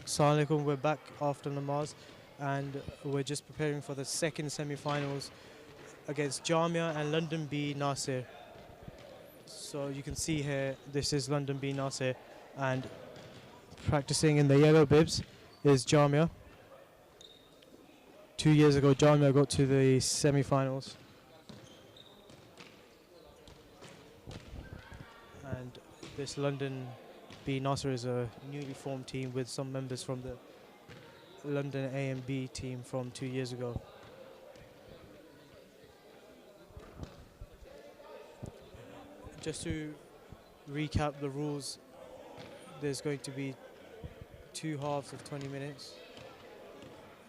Assalamu alaikum, we're back after namaz and we're just preparing for the second semi-finals against Jamia and London B Nasir. So you can see here, this is London B Nasir, and practicing in the yellow bibs is Jamia. 2 years ago Jamia got to the semi-finals, and this London B Nasir is a newly formed team with some members from the London A and B team from 2 years ago. Just to recap the rules, there's going to be two halves of 20 minutes.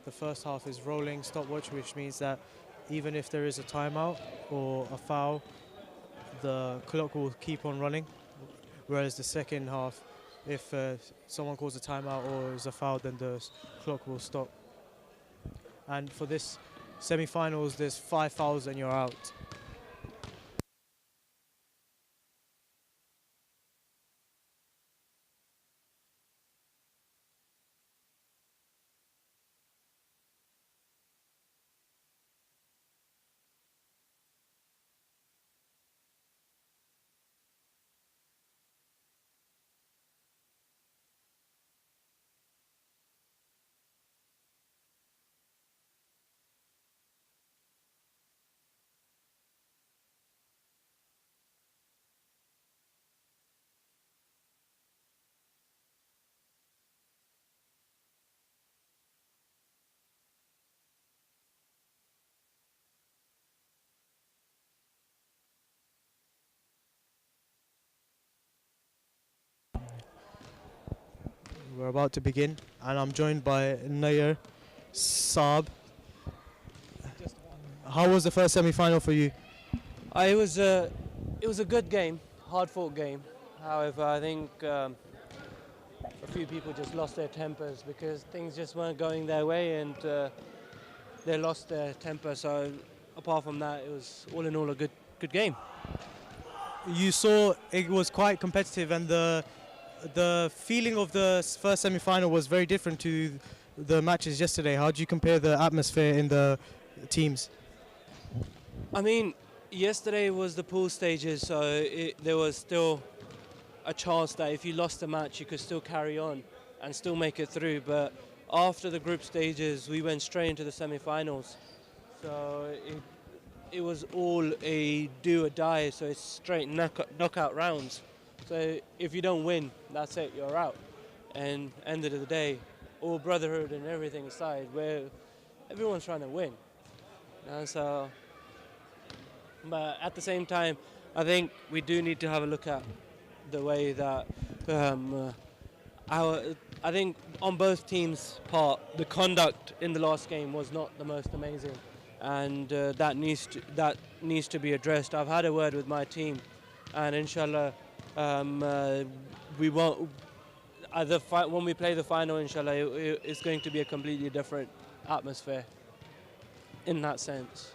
The first half is rolling stopwatch, which means that even if there is a timeout or a foul, the clock will keep on running. Whereas the second half, if someone calls a timeout or is a foul, then the clock will stop. And for this semi-finals, there's 5 fouls and you're out. We're about to begin, and I'm joined by Nair, Saab. How was the first semi-final for you? It was a good game, hard-fought game. However, I think a few people just lost their tempers because things just weren't going their way, and they lost their temper. So, apart from that, it was all in all a good game. You saw it was quite competitive, and the feeling of the first semi-final was very different to the matches yesterday. How do you compare the atmosphere in the teams? I mean, yesterday was the pool stages, so there was still a chance that if you lost the match, you could still carry on and still make it through. But after the group stages, we went straight into the semi-finals. So it was all a do or die. So it's straight knockout rounds. So if you don't win, that's it, you're out. And end of the day, all brotherhood and everything aside, where everyone's trying to win. So, but at the same time, I think we do need to have a look at the way that our I think on both teams' part, the conduct in the last game was not the most amazing, and that needs to be addressed. I've had a word with my team, and inshallah, we won't. When we play the final, inshallah, it's going to be a completely different atmosphere in that sense.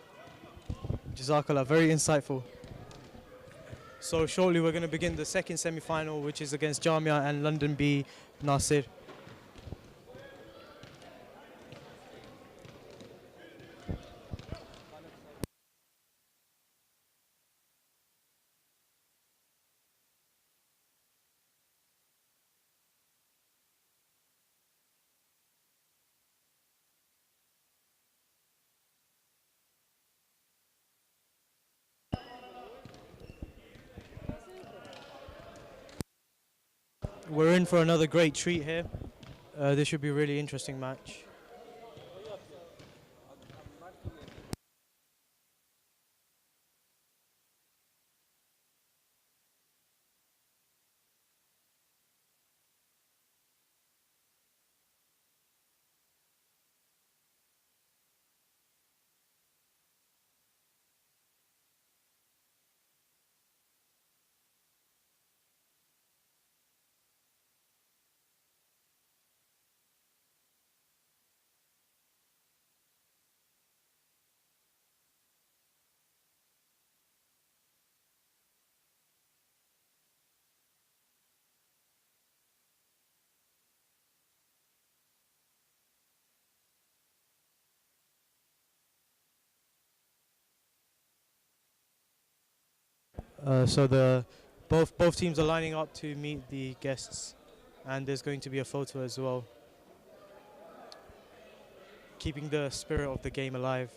Jazakallah, very insightful. So shortly we're going to begin the second semi-final, which is against Jamia and London B Nasir. We're in for another great treat here. This should be a really interesting match. So the both teams are lining up to meet the guests, and there's going to be a photo as well, keeping the spirit of the game alive.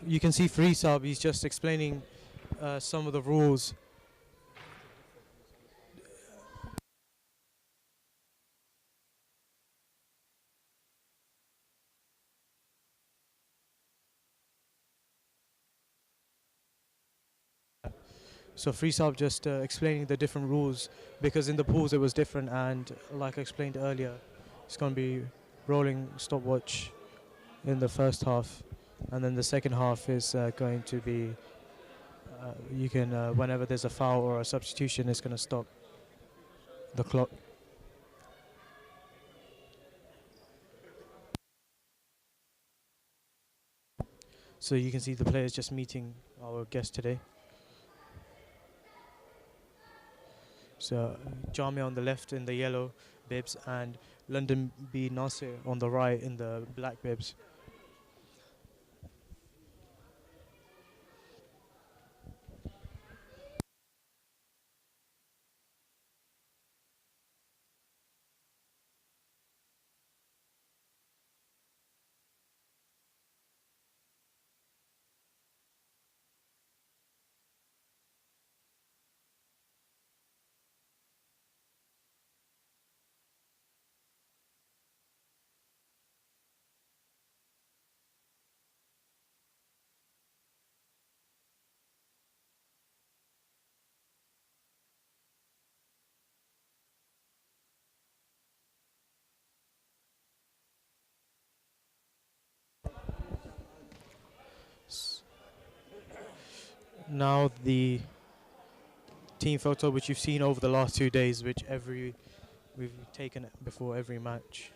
You can see Free Sub. He's just explaining some of the rules. So Free Sub just explaining the different rules, because in the pools it was different, and like I explained earlier, it's going to be rolling stopwatch in the first half, and then the second half is going to be you can whenever there's a foul or a substitution, it's going to stop the clock. So you can see the players just meeting our guest today. So Jamia on the left in the yellow bibs, and London B Nasir on the right in the black bibs. Now the team photo, which you've seen over the last 2 days, which we've taken it before every match.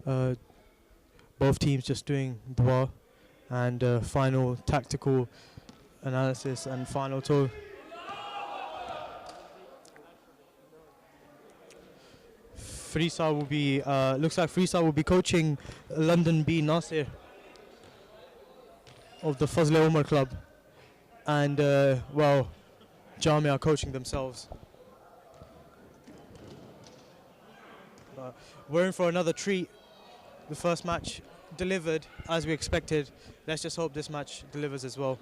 Uh, both teams just doing dua and final tactical analysis and final tour. Frisa will be looks like Frisa will be coaching London B Nasir of the Fazle Omar club, and well, Jamia are coaching themselves. We're in for another treat. The first match delivered as we expected. Let's just hope this match delivers as well.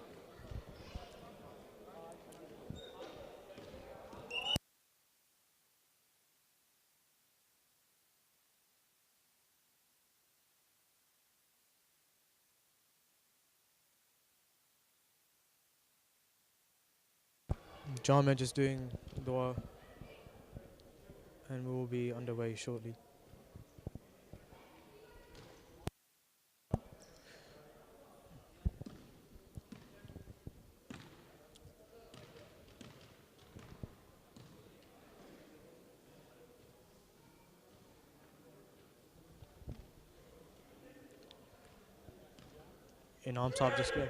Jamia just doing dua, and we will be underway shortly. Inam Saab just go.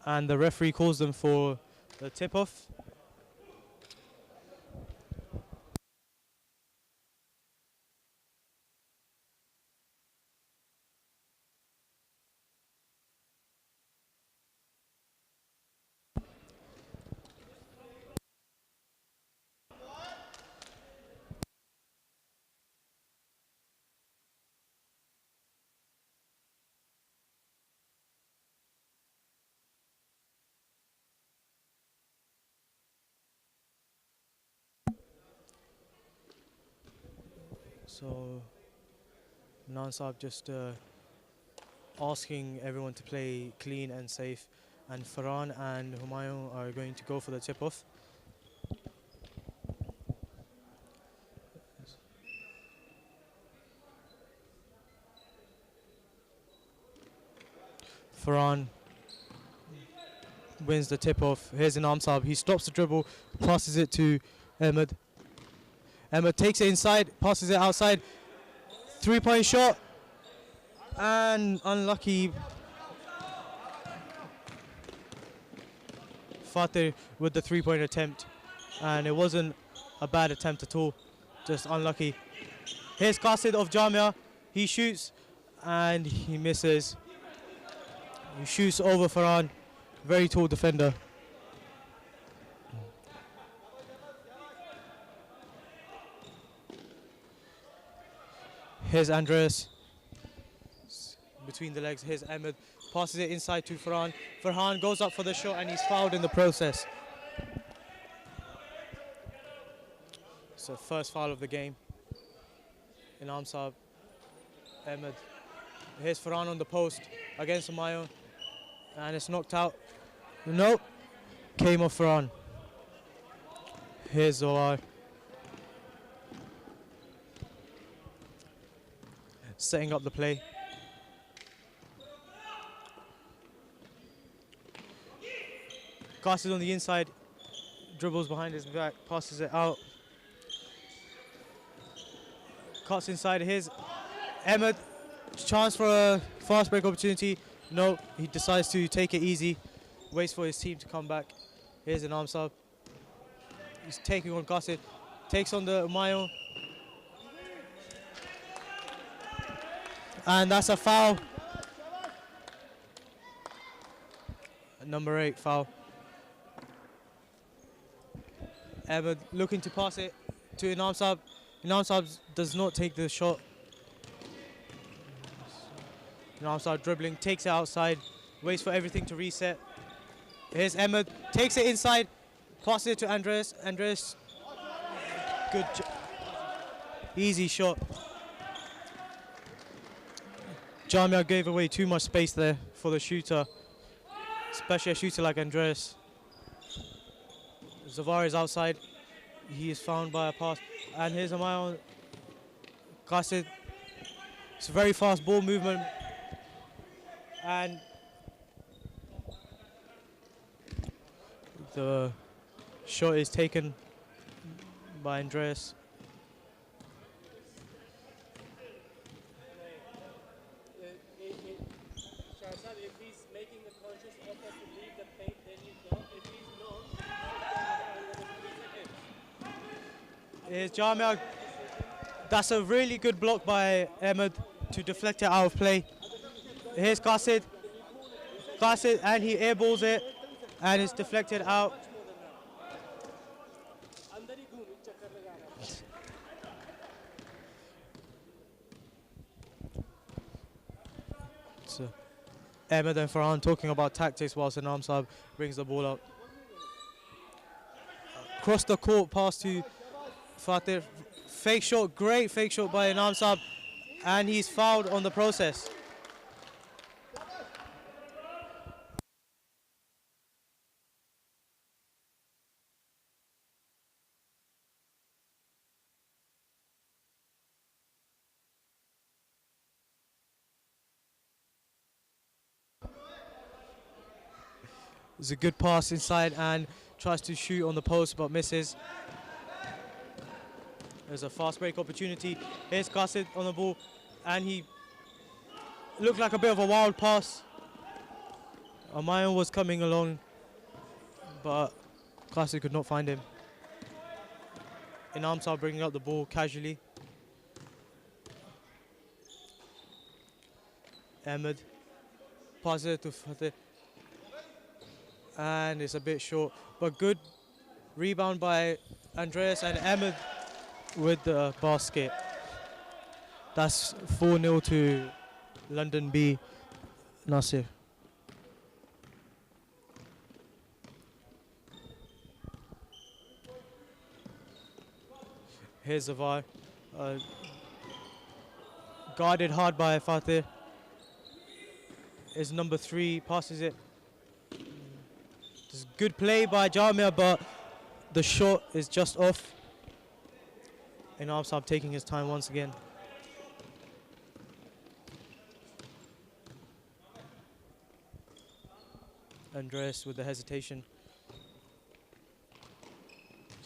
And the referee calls them for the tip-off. So Nan Saab just asking everyone to play clean and safe, and Farhan and Humayun are going to go for the tip-off. Farhan wins the tip-off. Here's Inam Saab. He stops the dribble, passes it to Ahmed. Ahmed takes it inside, passes it outside. 3-point shot. And unlucky. Fateh with the 3-point attempt. And it wasn't a bad attempt at all. Just unlucky. Here's Qasid of Jamia. He shoots and he misses. He shoots over Farhan. Very tall defender. Here's Andreas. Between the legs, here's Ahmed. Passes it inside to Farhan. Farhan goes up for the shot and he's fouled in the process. So first foul of the game. Inam Saab. Ahmed. Here's Farhan on the post against Humayun. And it's knocked out. No. Came off Farhan. Here's Zohar. Setting up the play. Qasid on the inside. Dribbles behind his back. Passes it out. Cuts inside. Here's Ahmed. Chance for a fast break opportunity. No, he decides to take it easy. Waits for his team to come back. Here's Inam Saab. He's taking on Qasid. Takes on the Humayun. And that's a foul. Number 8 foul. Ahmed looking to pass it to Inam Saab. Inam Saab does not take the shot. Inam Saab dribbling, takes it outside, waits for everything to reset. Here's Ahmed, takes it inside, passes it to Andreas. Andreas, good, easy shot. Jamia gave away too much space there for the shooter, especially a shooter like Andreas. Zavar is outside. He is found by a pass. And here's Humayun. Qasid. It's a very fast ball movement. And the shot is taken by Andreas. If he's making the conscious effort to leave the paint, then he's not. If he's not, Here's Jamia. That's a really good block by Ahmed to deflect it out of play. Here's Qasid. Qasid, and he airballs it, and it's deflected out. So Ahmed and Farhan talking about tactics whilst Inam Saab brings the ball up. Cross the court pass to Fateh. Fake shot, great fake shot by Inam Saab, and he's fouled on the process. It's a good pass inside, and tries to shoot on the post but misses. There's a fast break opportunity. Here's Qasid on the ball, and he looked like a bit of a wild pass. Amayo was coming along, but Qasid could not find him. Inamsar bringing up the ball casually. Ahmed passes it to Fateh, and it's a bit short, but good rebound by Andreas, and Ahmed with the basket. That's 4-0 to London B. Nasir. Here's Zavar. Guarded hard by Fateh. Is number 3, passes it. Just good play by Jamia, but the shot is just off. And Amsab taking his time once again. Andreas with the hesitation.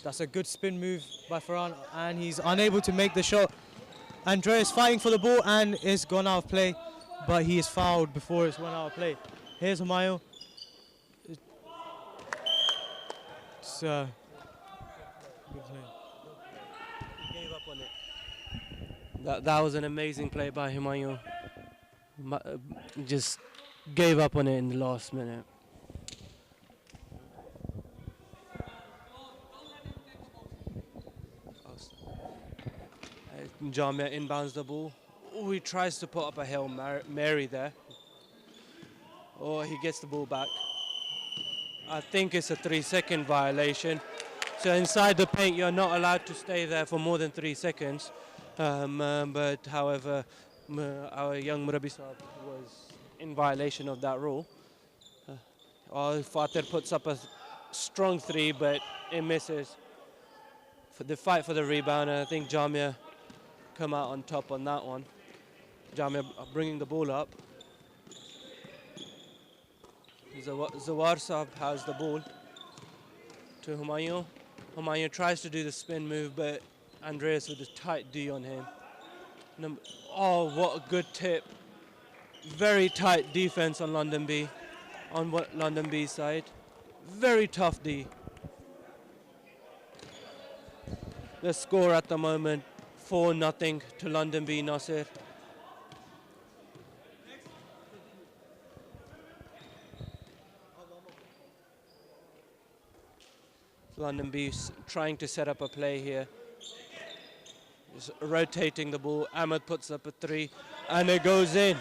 That's a good spin move by Farhan, and he's unable to make the shot. Andreas fighting for the ball and is gone out of play, but he is fouled before it's went out of play. Here's Humayo. It's good play. He gave up on it. That was an amazing play by Humayo. Just gave up on it in the last minute. Jamia inbounds the ball. Oh, he tries to put up a Hail Mary there. Oh, he gets the ball back. I think it's a 3-second violation. So inside the paint, you're not allowed to stay there for more than 3 seconds. But however, our young Murabi Saab was in violation of that rule. Fateh puts up a strong 3, but it misses. For the fight for the rebound, I think Jamia come out on top on that one. Jamia bringing the ball up. Zawar Saab has the ball to Humayo. Humayo tries to do the spin move, but Andreas with a tight D on him. Oh, what a good tip. Very tight defense on London B, on London B side. Very tough D. The score at the moment, 4-0 to London B Nasir. London B trying to set up a play here. Just rotating the ball. Ahmed puts up a 3 and it goes in.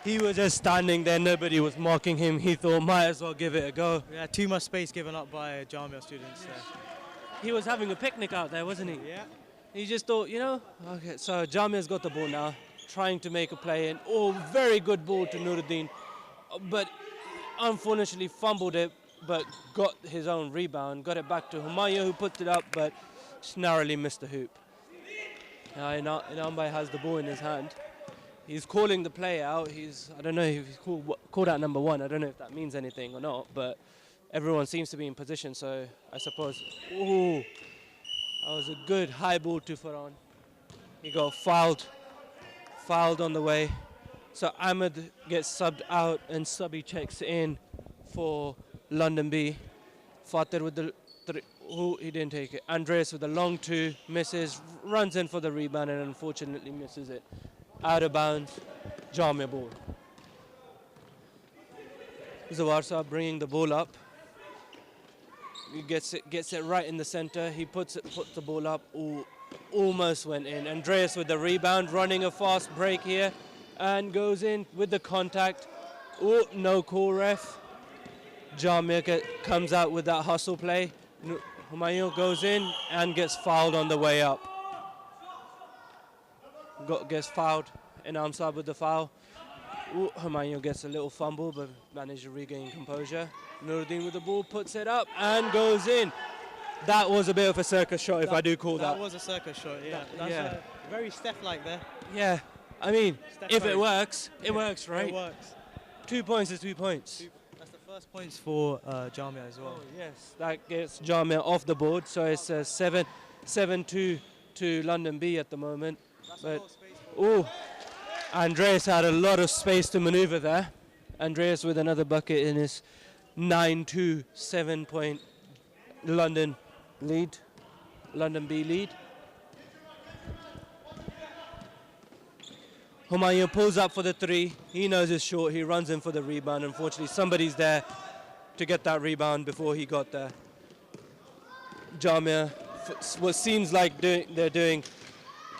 He was just standing there, nobody was marking him. He thought, might as well give it a go. Yeah, too much space given up by Jamia students. He was having a picnic out there, wasn't he? Yeah. He just thought, okay, so Jamia's got the ball now, trying to make a play in. Oh, very good ball to Nuruddin, but unfortunately fumbled it, but got his own rebound, got it back to Humayo, who put it up, but just narrowly missed the hoop. Inambai has the ball in his hand. He's calling the play out. I don't know if he's called out number 1. I don't know if that means anything or not, but everyone seems to be in position, so I suppose. Ooh, that was a good high ball to Farhan. He got fouled on the way. So Ahmed gets subbed out and Subby checks in for London B. Fateh with the 3. Oh, he didn't take it. Andreas with the long 2, misses, runs in for the rebound and unfortunately misses it. Out of bounds, Jamia ball. Zawar Saab bringing the ball up. He gets it right in the center. He puts the ball up. Ooh, almost went in. Andreas with the rebound, running a fast break here, and goes in with the contact. Ooh, no call, ref. Jamia comes out with that hustle play. Humayo goes in and gets fouled on the way up. Gets fouled. Inam Saab with the foul. Ooh, Humayo gets a little fumble, but managed to regain composure. Nuruddin with the ball, puts it up and goes in. That was a bit of a circus shot, if I do call that. That was a circus shot, yeah. That's very Steph-like there. Yeah, I mean, Steph if Curry. it works, it works, right? It works. 2 points is 2 points. That's the first points for Jamia as well. Oh, yes, that gets Jamia off the board. So it's 7-2 to London B at the moment. But Andreas had a lot of space to maneuver there. Andreas with another bucket in his 9-2 7-point London lead, London B lead. Humayun pulls up for the three. He knows it's short. He runs in for the rebound. Unfortunately, somebody's there to get that rebound before he got there. Jamia, what seems like they're doing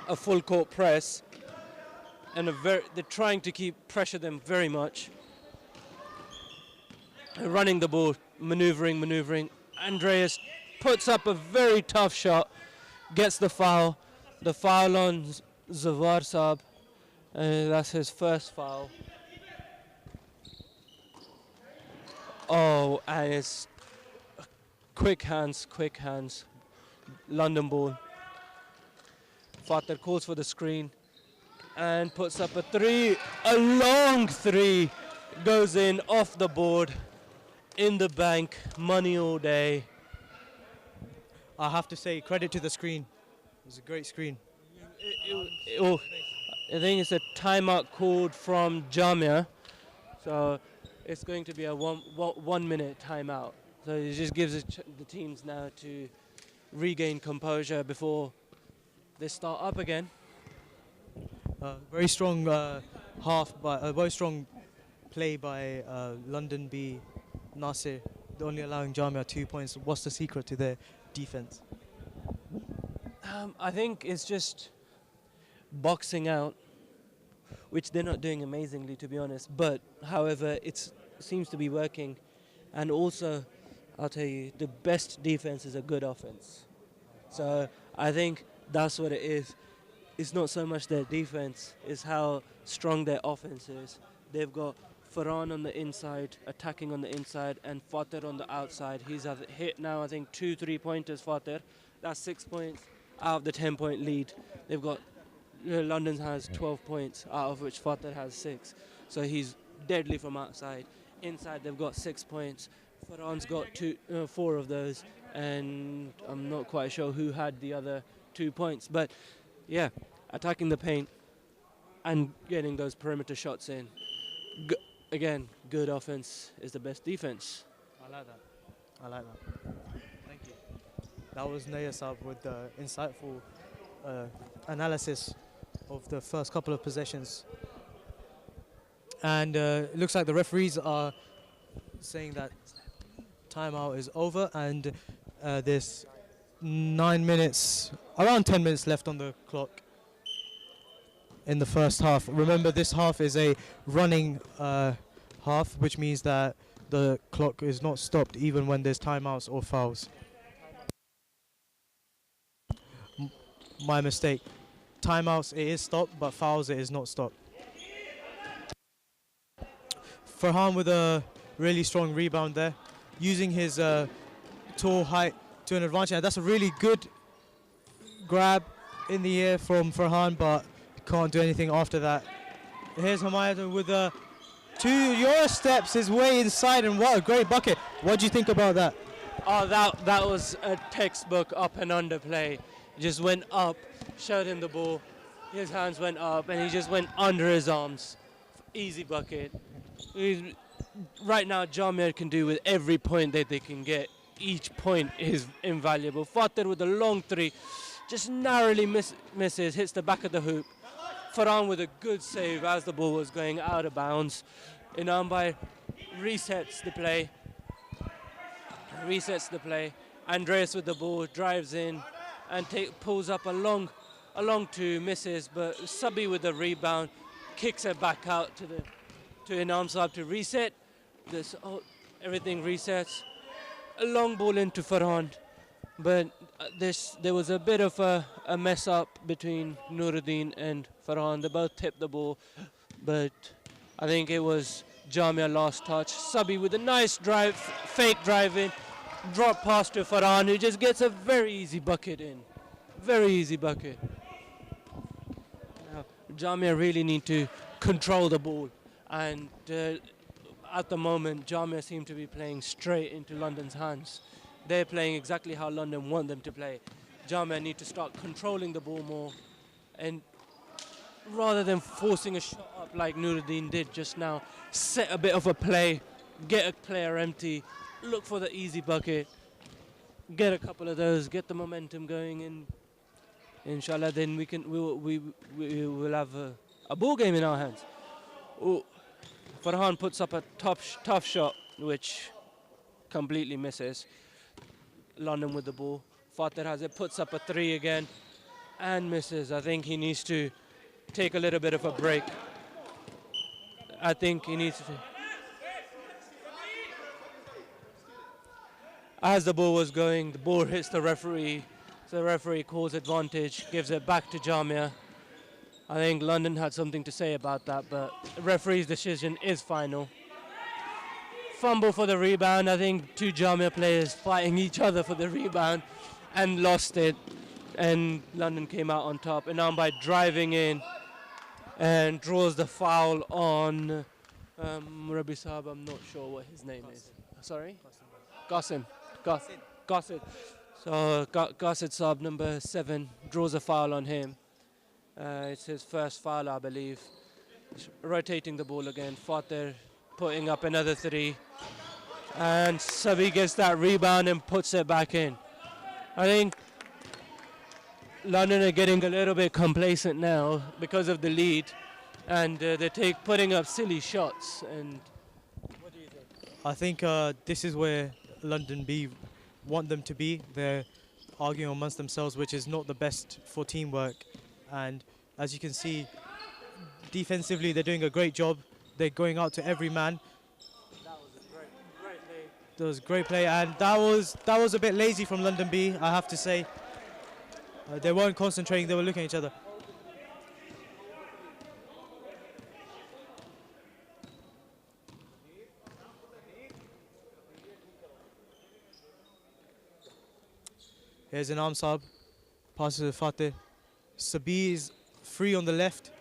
a full court press, and they're trying to pressure them very much. Running the ball, maneuvering. Andreas puts up a very tough shot, gets the foul. The foul on Zawar Saab. That's his first foul. Oh, and it's quick hands. London ball. Father calls for the screen and puts up a three. A long three goes in off the board. In the bank, money all day. I have to say, credit to the screen. It was a great screen. I think it's a timeout called from Jamia, so it's going to be a 1 minute timeout. So it just gives the teams now to regain composure before they start up again. Very strong very strong play by London B. Nasir, only allowing Jamia 2 points. What's the secret to their defense? I think it's just boxing out, which they're not doing amazingly, to be honest. But, however, it seems to be working. And also, I'll tell you, the best defense is a good offense. So I think that's what it is. It's not so much their defense, it's how strong their offense is. They've got Farhan on the inside, attacking on the inside, and Fateh on the outside. He's hit now, I think, 2 3-pointers, Fateh. That's 6 points out of the 10-point lead. They've got London has 12 points, out of which Fateh has 6. So he's deadly from outside. Inside, they've got 6 points. Farhan's got 4 of those, and I'm not quite sure who had the other 2 points. But yeah, attacking the paint and getting those perimeter shots in. Again, good offense is the best defense. I like that. Thank you. That was Naya Saab with the insightful analysis of the first couple of possessions. And it looks like the referees are saying that timeout is over, and there's 9 minutes, around 10 minutes left on the clock in the first half. Remember, this half is a running half, which means that the clock is not stopped even when there's timeouts or fouls. My mistake. Timeouts, it is stopped, but fouls, it is not stopped. Farhan with a really strong rebound there, using his tall height to an advantage. And that's a really good grab in the air from Farhan, but can't do anything after that. Here's Humayun with 2 Euro steps his way inside, and what a great bucket. What do you think about that? Oh, that was a textbook up and under play. Just went up, showed him the ball, his hands went up, and he just went under his arms. Easy bucket. Right now, Jamia can do with every point that they can get. Each point is invaluable. Fateh with a long three, just narrowly misses, hits the back of the hoop. Farhan with a good save as the ball was going out of bounds. Inambai resets the play. Andreas with the ball, drives in and pulls up a long two, misses, but Sabi with the rebound, kicks it back out to Inam Saab to reset. Everything resets. A long ball into Farhan, but there was a bit of a mess up between Nuruddin and Farhan. They both tipped the ball, but I think it was Jamia last touch. Sabi with a nice drive, fake drive in, drop pass to Farhan, who just gets a very easy bucket in. Very easy bucket. Now, Jamia really need to control the ball, and at the moment, Jamia seem to be playing straight into London's hands. They're playing exactly how London want them to play. Jamia need to start controlling the ball more, and rather than forcing a shot up like Nuruddin did just now, set a bit of a play, get a player empty, look for the easy bucket, get a couple of those, get the momentum going, and inshallah then we will have a ball game in our hands. Ooh, Farhan puts up a tough shot, which completely misses. London with the ball. Fateh has it, puts up a three again, and misses. I think he needs to take a little bit of a break. I think he needs to. As the ball was going, the ball hits the referee. So the referee calls advantage, gives it back to Jamia. I think London had something to say about that, but the referee's decision is final. Fumble for the rebound. I think two Jamia players fighting each other for the rebound and lost it. And London came out on top. And now by driving in and draws the foul on Murabi Saab. I'm not sure what his name is. Sorry? Qasim. Qasid. So Qasid Saab, number 7, draws a foul on him. It's his first foul, I believe. Rotating the ball again. Fateh putting up another 3. And Sabi gets that rebound and puts it back in. I think London are getting a little bit complacent now because of the lead. And they're putting up silly shots. And what do you think? I think this is where London B want them to be. They're arguing amongst themselves, which is not the best for teamwork. And as you can see, defensively they're doing a great job. They're going out to every man. That was a great play. That was a great play, and that was a bit lazy from London B, I have to say. They weren't concentrating, they were looking at each other. Here's an arm sub, passes to Fateh. Sabi is free on the left.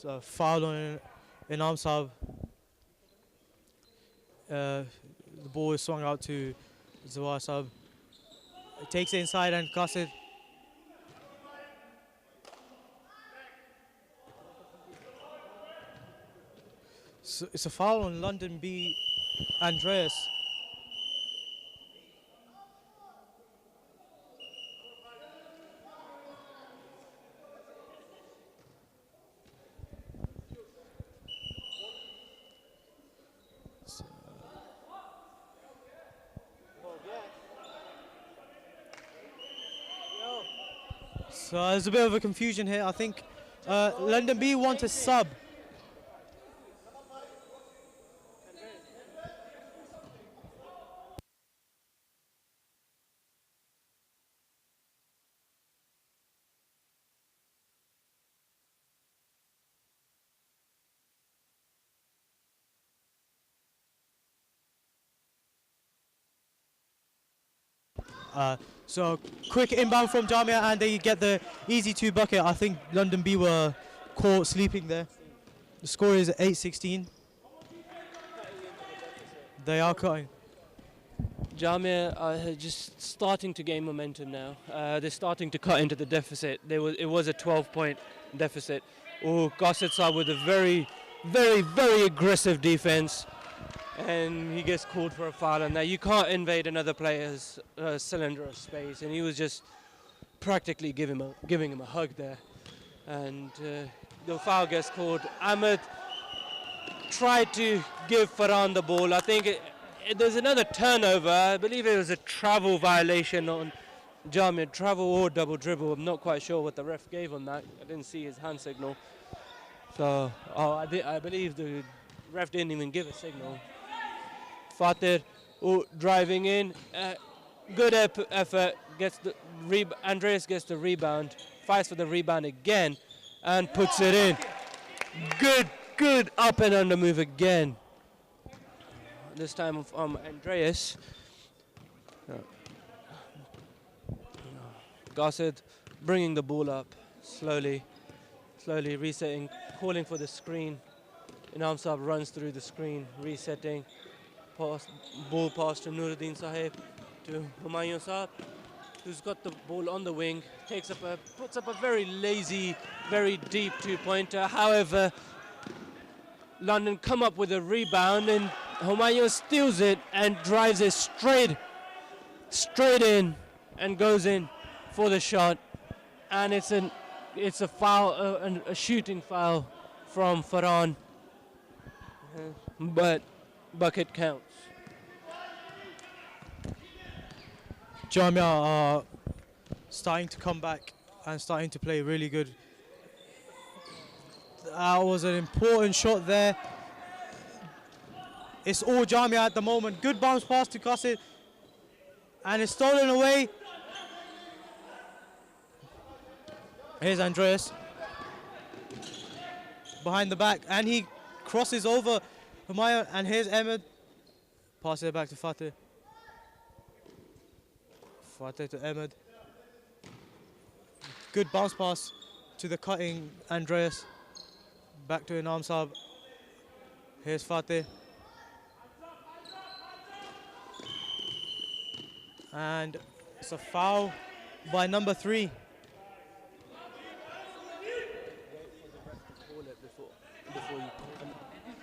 So foul on an arm sub. The ball is swung out to Zawar Sab. It takes it inside and Qasid. So it's a foul on London B, Andreas. So there's a bit of a confusion here. I think London B want a sub. So quick inbound from Jamia and they get the easy 2 bucket. I think London B were caught sleeping there. The score is 8-16. They are cutting. Jamia are just starting to gain momentum now. They're starting to cut into the deficit. It was a 12-point deficit. Qasid Saab with a very, very, very aggressive defense. And he gets called for a foul, and now you can't invade another player's cylinder of space. And he was just practically giving him a hug there. And the foul gets called. Ahmed tried to give Farhan the ball. I think there's another turnover. I believe it was a travel violation on Jamia, travel or double dribble. I'm not quite sure what the ref gave on that. I didn't see his hand signal. So I believe the ref didn't even give a signal. Fateh driving in, good effort, Andreas gets the rebound, fights for the rebound again and puts it in. Good up and under move again. This time from Andreas. Qasid bringing the ball up slowly, resetting, calling for the screen. Inam Saab runs through the screen, resetting. Ball pass to Nuruddin Sahib to Humayun Saab, who's got the ball on the wing, puts up a very lazy, very deep two-pointer. However, London come up with a rebound and Humayun steals it and drives it straight in and goes in for the shot. And it's a foul, a shooting foul from Farhan, but bucket counts. Jamia are starting to come back and starting to play really good. That was an important shot there. It's all Jamia at the moment. Good bounce pass to Qasid. And it's stolen away. Here's Andreas. Behind the back. And he crosses over Humayun. And here's Ahmed. Passes it back to Fateh. Fateh to Ahmed. Good bounce pass to the cutting Andreas. Back to Inam Saab. Here's Fateh. And it's a foul by number 3.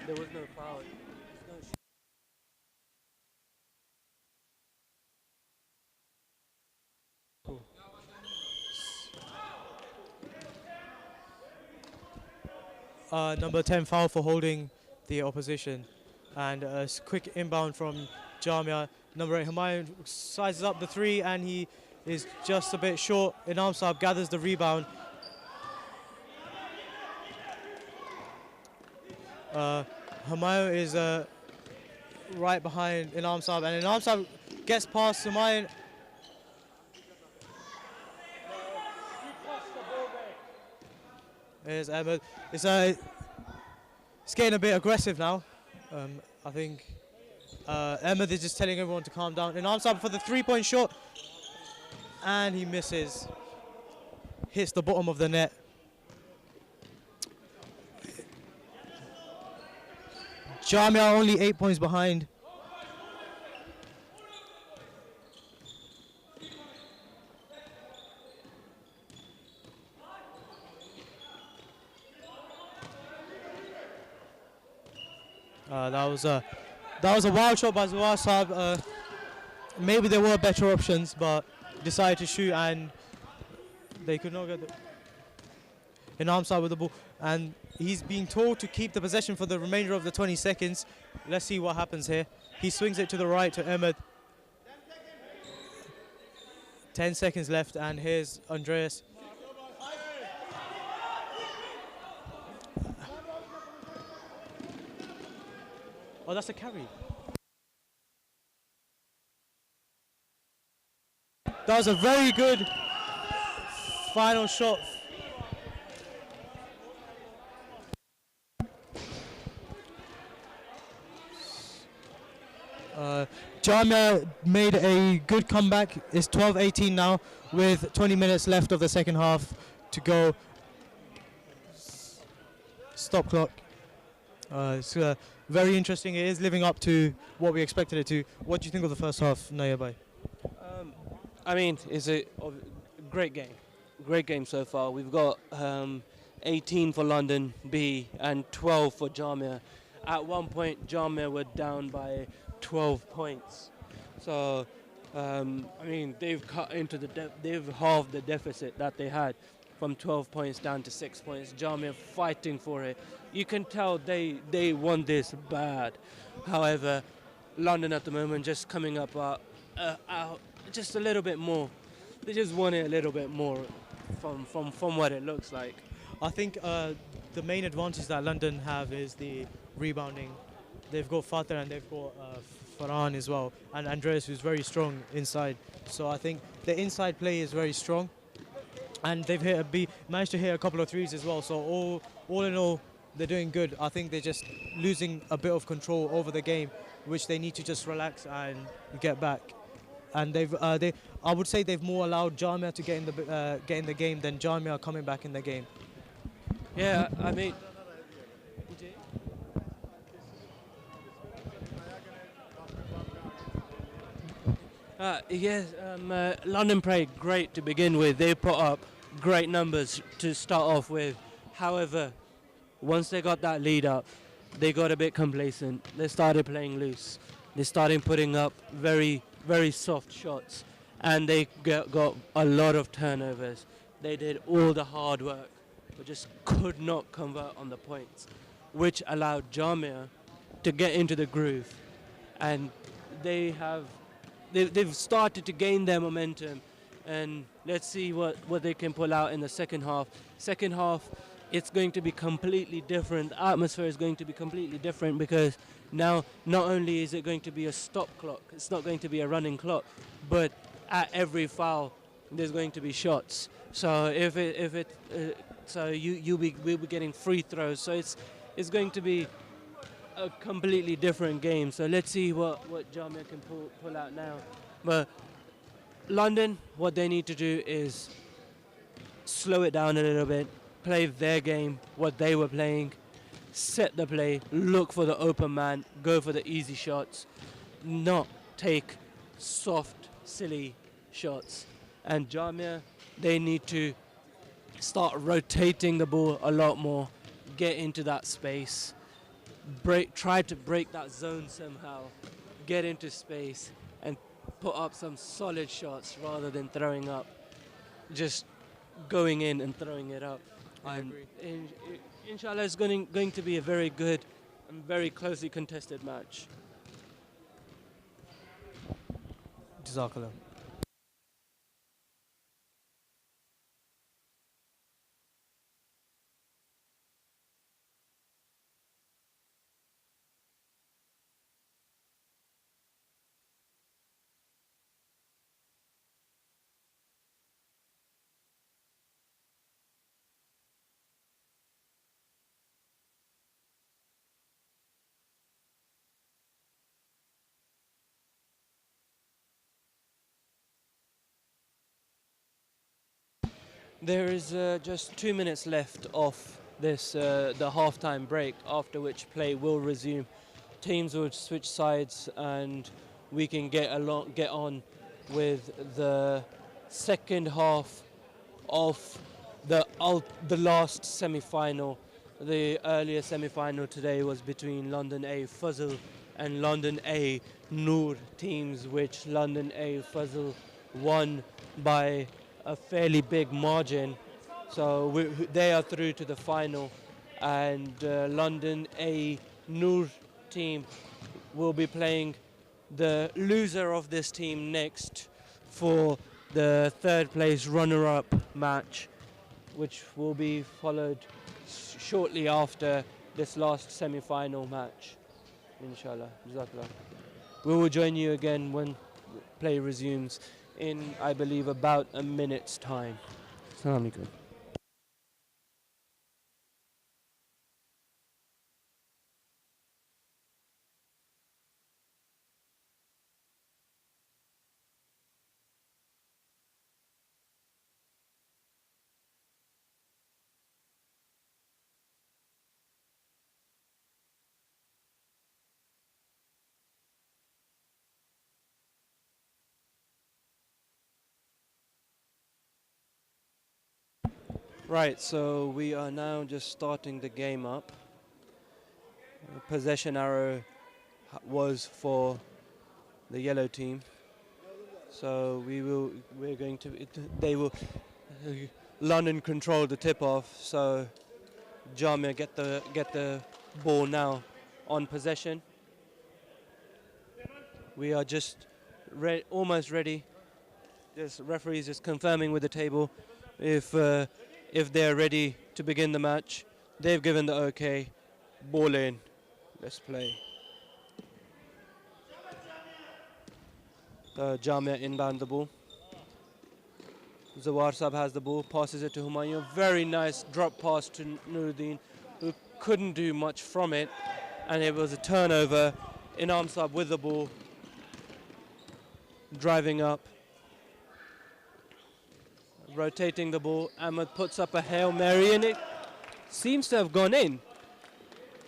There was no foul. Number 10 foul for holding the opposition. And a quick inbound from Jamia. Number 8 Humayun sizes up the 3 and he is just a bit short. Inam Saab gathers the rebound. Humayun is right behind Inam Saab and Inam Saab gets past Humayun. Here's Ahmed. It's getting a bit aggressive now. I think Ahmed is just telling everyone to calm down. Inam Saab for the 3-point shot. And he misses. Hits the bottom of the net. Jamia only 8 points behind. That was a wild shot by Zawar Saab. Maybe there were better options, but decided to shoot and they could not get the Inam Saab with the ball. And he's being told to keep the possession for the remainder of the 20 seconds. Let's see what happens here. He swings it to the right to Ahmed. 10 seconds left and here's Andreas. Oh, that's a carry. That was a very good final shot. Jamia made a good comeback. It's 12-18 now with 20 minutes left of the second half to go. Stop clock. It's very interesting. It is living up to what we expected it to. What do you think of the first half, Nayabai? I mean, it's a great game. Great game so far. We've got 18 for London B and 12 for Jamia. At one point, Jamia were down by 12 points. So, I mean, they've cut into they've halved the deficit that they had from 12 points down to 6 points. Jamia fighting for it. You can tell they want this bad. However, London at the moment just coming up out just a little bit more. They just want it a little bit more from what it looks like. I think the main advantage that London have is the rebounding. They've got Fateh and they've got Farhan as well, and Andreas, who's very strong inside. So I think the inside play is very strong, and they've managed to hit a couple of threes as well. So all in all, they're doing good. I think they're just losing a bit of control over the game, which they need to just relax and get back. and I would say they've more allowed Jamia to get in the game than Jamia coming back in the game. Yeah, I mean, yes, London played great to begin with. They put up great numbers to start off with. However, once they got that lead up, they got a bit complacent. They started playing loose. They started putting up very, very soft shots, and they got a lot of turnovers. They did all the hard work, but just could not convert on the points, which allowed Jamia to get into the groove, and they have they've started to gain their momentum, and let's see what they can pull out in the second half. Second half, it's going to be completely different. The atmosphere is going to be completely different because now not only is it going to be a stop clock, it's not going to be a running clock, but at every foul there's going to be shots. So we'll be getting free throws. So it's going to be a completely different game. So let's see what Jamia can pull out now. But London, what they need to do is slow it down a little bit, play their game, what they were playing, set the play, look for the open man, go for the easy shots, not take soft, silly shots. And Jamia, they need to start rotating the ball a lot more, get into that space, try to break that zone somehow, get into space and put up some solid shots rather than throwing up, just going in and throwing it up. I And agree. Inshallah, it's going to be a very good and very closely contested match. Jazakallah. There is just 2 minutes left of the halftime break, after which play will resume. Teams will switch sides, and we can get on with the second half of the last semi-final. The earlier semi-final today was between London A Fazl and London A Noor teams, which London A Fazl won by a fairly big margin. So they are through to the final, and London A Noor team will be playing the loser of this team next for the third place runner-up match, which will be followed shortly after this last semi-final match, inshallah. Jazakallah. We will join you again when play resumes in, I believe, about a minute's time. Assalamu alaikum. Right, so we are now just starting the game up. Possession arrow was for the yellow team. So we're going to, they will, London control the tip-off, so Jamia get the ball now on possession. We are just almost ready. Just referees just confirming with the table if they're ready to begin the match. They've given the okay. Ball in. Let's play. Jamia inbound the ball. Zawar Sab has the ball, passes it to Humayun. Very nice drop pass to Nuruddin, who couldn't do much from it. And it was a turnover. Inam Sab with the ball. driving up, rotating the ball. Ahmed puts up a Hail Mary and it seems to have gone in.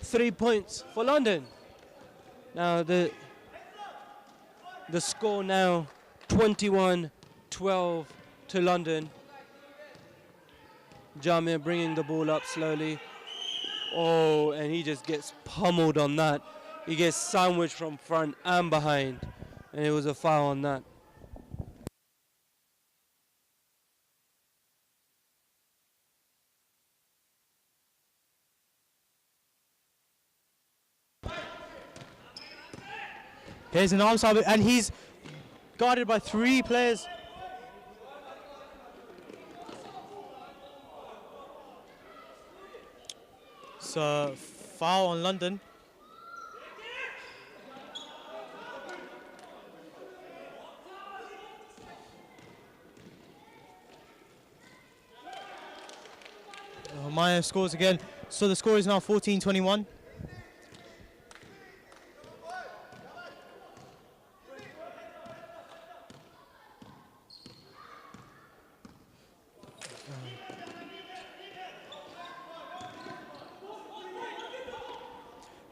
3 points for London. Now the score now 21-12 to London. Jamia bringing the ball up slowly. Oh, and he just gets pummeled on that. He gets sandwiched from front and behind. And it was a foul on that. Here's an arm sub, and he's guarded by 3 players. So, foul on London. Maya scores again. So the score is now 14-21.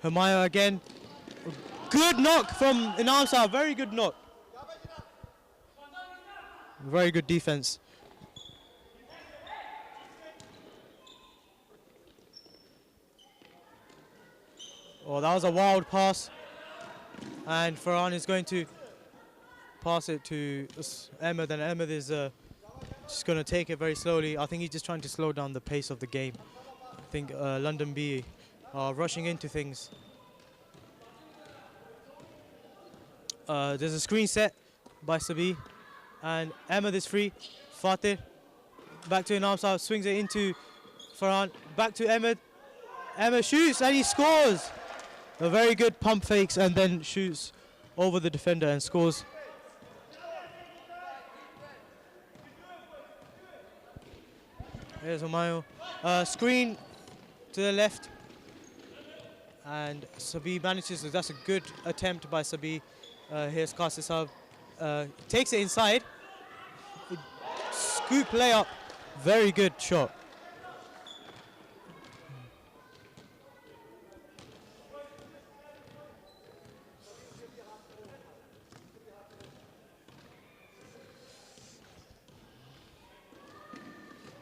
Hamaya again. Good knock from Inamsa. Very good knock. Very good defense. Oh, that was a wild pass. And Farhan is going to pass it to Ahmed, and Ahmed is just going to take it very slowly. I think he's just trying to slow down the pace of the game. I think London B are rushing into things. There's a screen set by Sabi, and Ahmed is free. Fateh, back to Inamsa, swings it into Farhan, back to Ahmed. Ahmed shoots and he scores. A very good pump fakes and then shoots over the defender and scores. Here's Omayo. Screen to the left. And Sabi manages, that's a good attempt by Sabi. Here's Kasisab. Takes it inside. Scoop layup. Very good shot.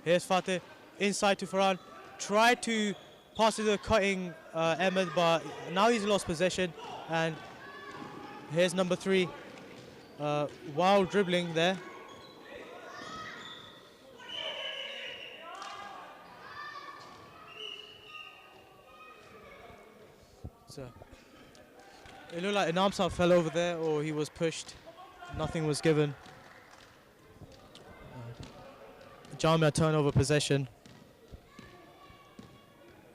Here's Fateh, inside to Farhan. Tried to pass to the cutting Ahmed, but now he's lost possession. And here's number 3. Wild dribbling there. So it looked like Inamsa fell over there, or he was pushed. Nothing was given. Jamia turnover possession.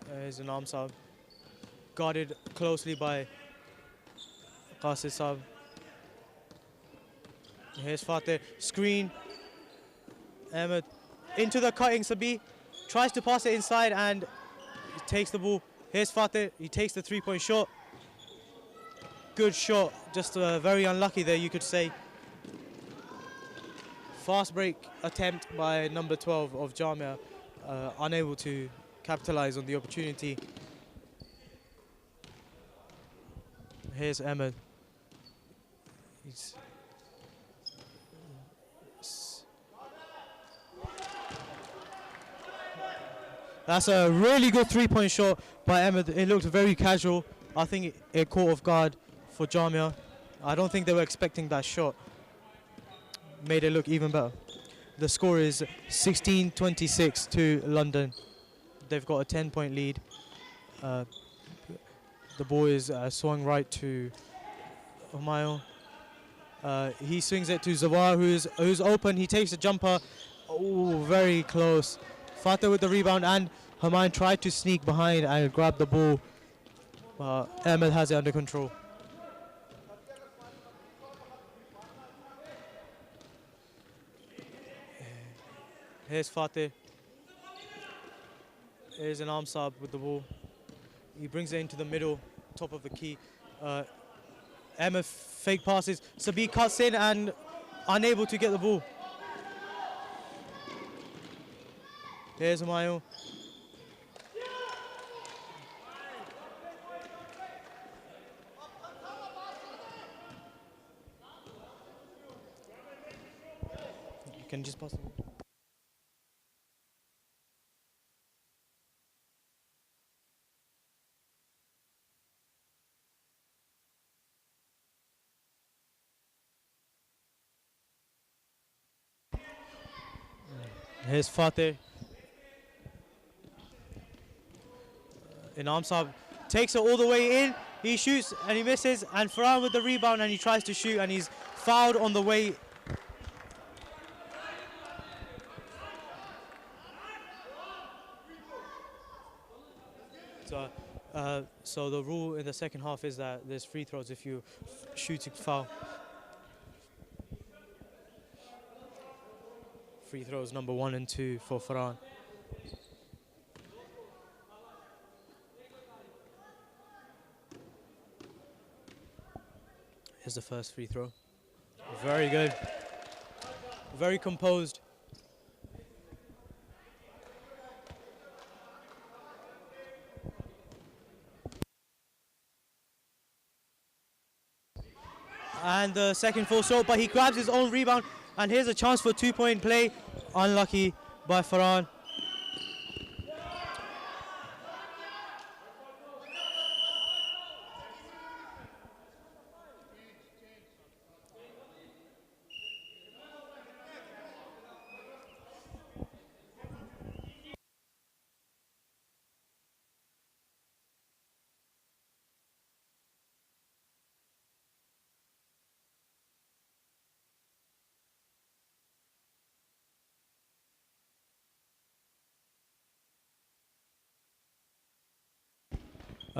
There's an arm sub. Guarded closely by Qasid Sab. Here's Fateh. Screen. Ahmed into the cutting Sabi. Tries to pass it inside and he takes the ball. Here's Fateh. He takes the 3-point shot. Good shot. Just very unlucky there, you could say. Fast break attempt by number 12 of Jamia, unable to capitalize on the opportunity. Here's Ahmed. That's a really good 3-point shot by Ahmed. It looked very casual. I think it caught off guard for Jamia. I don't think they were expecting that shot. Made it look even better. The score is 16-26 to London. They've got a 10-point lead. The ball is swung right to Omayo. He swings it to Zawar, who's open. He takes a jumper. Oh, very close. Fateh with the rebound, and Hamayan tried to sneak behind and grab the ball. Ahmed has it under control. Here's Fateh. Here's an arm sub with the ball. He brings it into the middle, top of the key. Ahmed fake passes. Sabi cuts in and unable to get the ball. Here's Humayun. You can just pass the ball. Here's Fateh. Inam Saab takes it all the way in. He shoots and he misses. And Farhan with the rebound and he tries to shoot and he's fouled on the way. So the rule in the second half is that there's free throws if you shooting foul. Free throws number 1 and 2 for Farhan. Here's the first free throw. Very good. Very composed. And the second full shot, but he grabs his own rebound. And here's a chance for 2-point play. Unlucky by Farhan.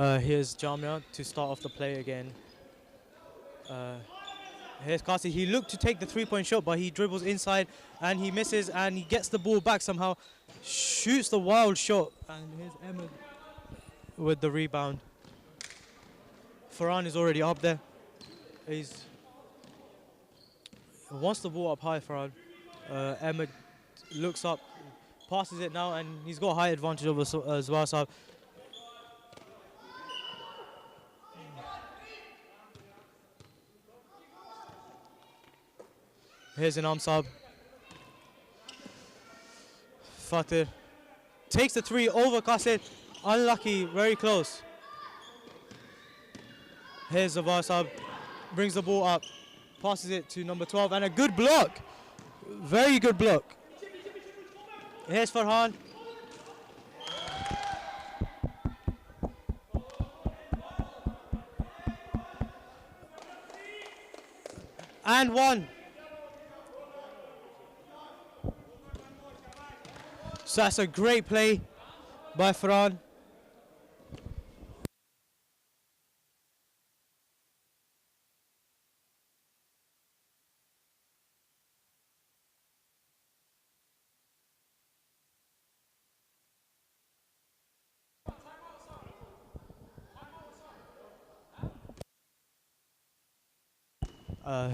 Here's Jamia to start off the play again. Here's Kasi. He looked to take the 3-point shot, but he dribbles inside and he misses and he gets the ball back somehow. Shoots the wild shot. And here's Ahmed with the rebound. Farhan is already up there. He wants the ball up high, Farhan. Ahmed looks up, passes it now, and he's got high advantage over as well. So here's an Amsab. Fateh takes the 3 over Qasid. Unlucky, very close. Here's Zavar Saab, brings the ball up, passes it to number 12, and a good block. Very good block. Here's Farhan. And 1. So that's a great play by Farhan.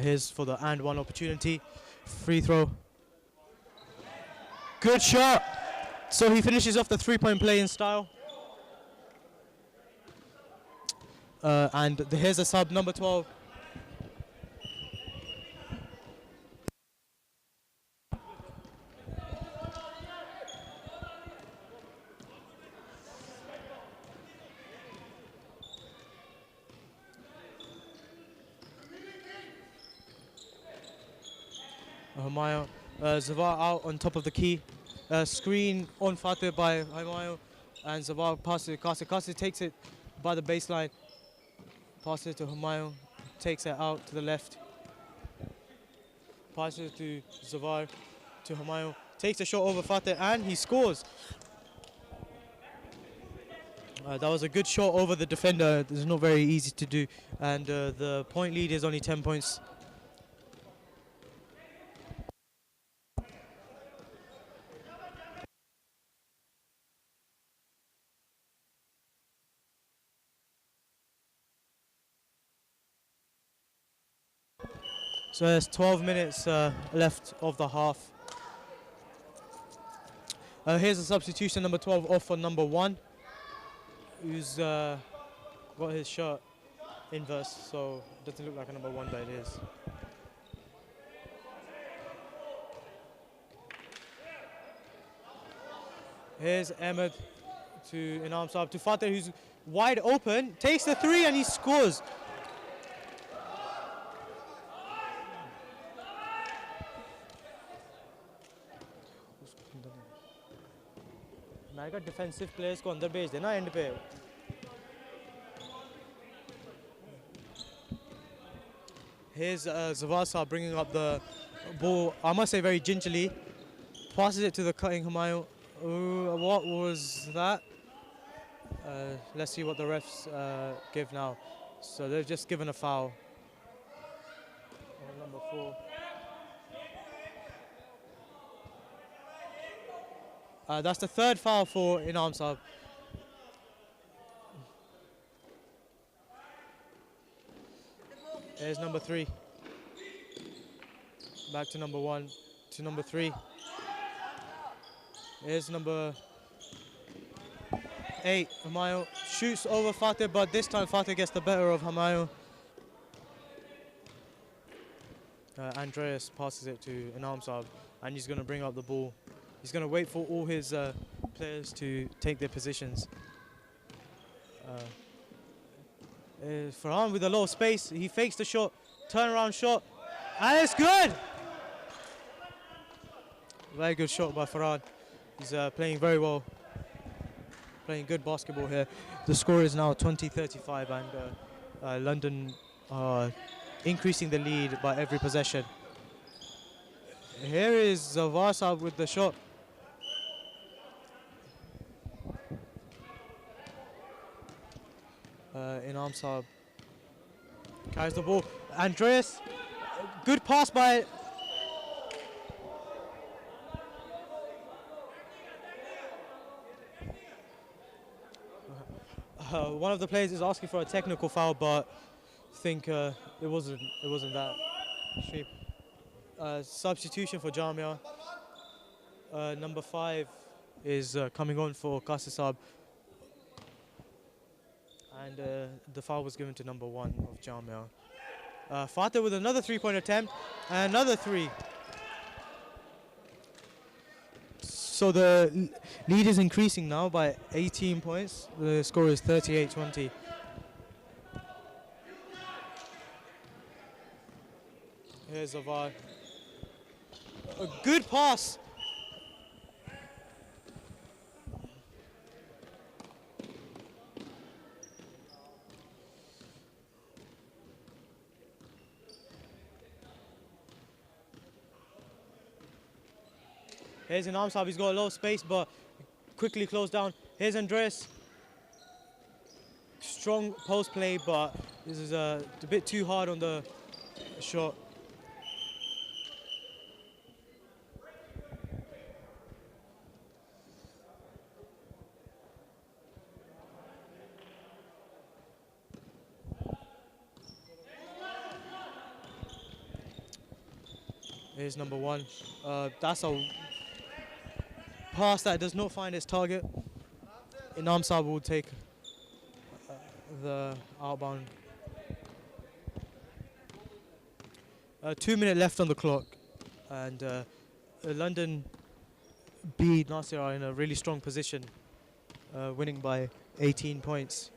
Here's for the and 1 opportunity. Free throw. Good shot. So he finishes off the 3-point play in style. And here's a sub, number 12. Humayun. Zavar out on top of the key. Screen on Fateh by Humayun. And Zavar passes it to Kasi. Kasi takes it by the baseline. Passes it to Humayun. Takes it out to the left. Passes it to Zavar, to Humayun. Takes a shot over Fateh and he scores. That was a good shot over the defender. It's not very easy to do. And the point lead is only 10 points. So there's 12 minutes left of the half. Here's a substitution, number 12 off for number 1, who's got his shirt inverse, so it doesn't look like a number 1, but it is. Here's Ahmed to Inam Saab to Fateh, who's wide open, takes the 3 and he scores. मैं कहा defensive players को अंदर भेज देना and पे. Here's Zavasa bringing up the ball, I must say very gingerly, passes it to the cutting Humayun. What was that? Let's see what the refs give now. So they've just given a foul on number 4. That's the 3rd foul for Inam Saab. There's number 3. Back to number 1, to number 3. Here's number 8, Humayun. Shoots over Fateh, but this time Fateh gets the better of Humayun. Andreas passes it to Inam Saab, and he's going to bring up the ball. He's going to wait for all his players to take their positions. Farhan with a low space, he fakes the shot, turnaround shot, and it's good! Very good shot by Farhan. He's playing very well, playing good basketball here. The score is now 20-35, and London are increasing the lead by every possession. Here is Zavasa with the shot. Inam Saab carries the ball. Andreas, good pass by one of the players is asking for a technical foul, but I think it wasn't that cheap. Substitution for Jamia. Number 5 is coming on for Qasir Saab. And the foul was given to number 1 of Jamia. Fateh with another 3-point attempt, and another 3. So the lead is increasing now by 18 points. The score is 38-20. Here's Avar. A good pass. Here's Inam Saab, he's got a lot of space, but quickly closed down. Here's Andreas. Strong post play, but this is a bit too hard on the shot. Here's number 1. That's a pass that does not find its target. Inam Saab will take the outbound. 2 minutes left on the clock, and London beat Nasir are in a really strong position, winning by 18 points.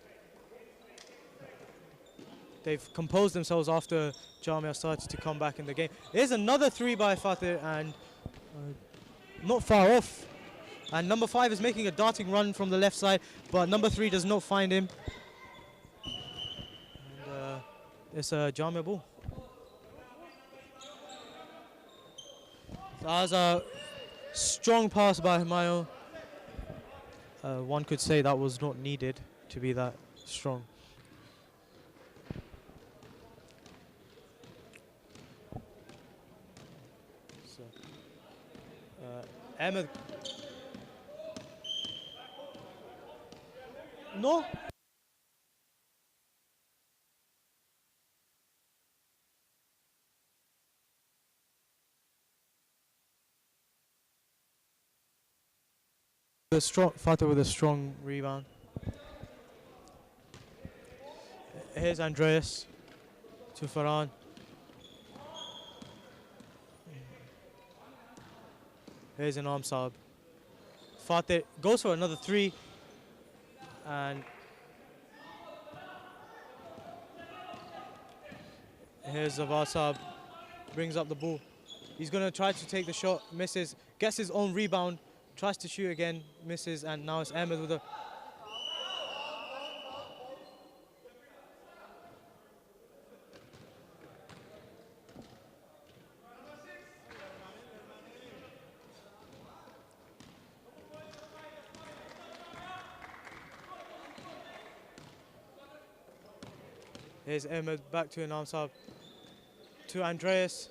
They've composed themselves after Jamia started to come back in the game. Here's another 3 by Fateh, and not far off. And number 5 is making a darting run from the left side, but number 3 does not find him. And it's a Jamia ball. That was a strong pass by Humayun. One could say that was not needed to be that strong. So, Ahmed. No. Fateh with a strong rebound. Here's Andreas to Farhan. Here's an arm sub. Fateh goes for another three, and here's Zawar Saab, brings up the ball. He's gonna try to take the shot, misses, gets his own rebound, tries to shoot again, misses, and now it's Ahmed with a... Here's Ahmed back to an arm sub to Andreas.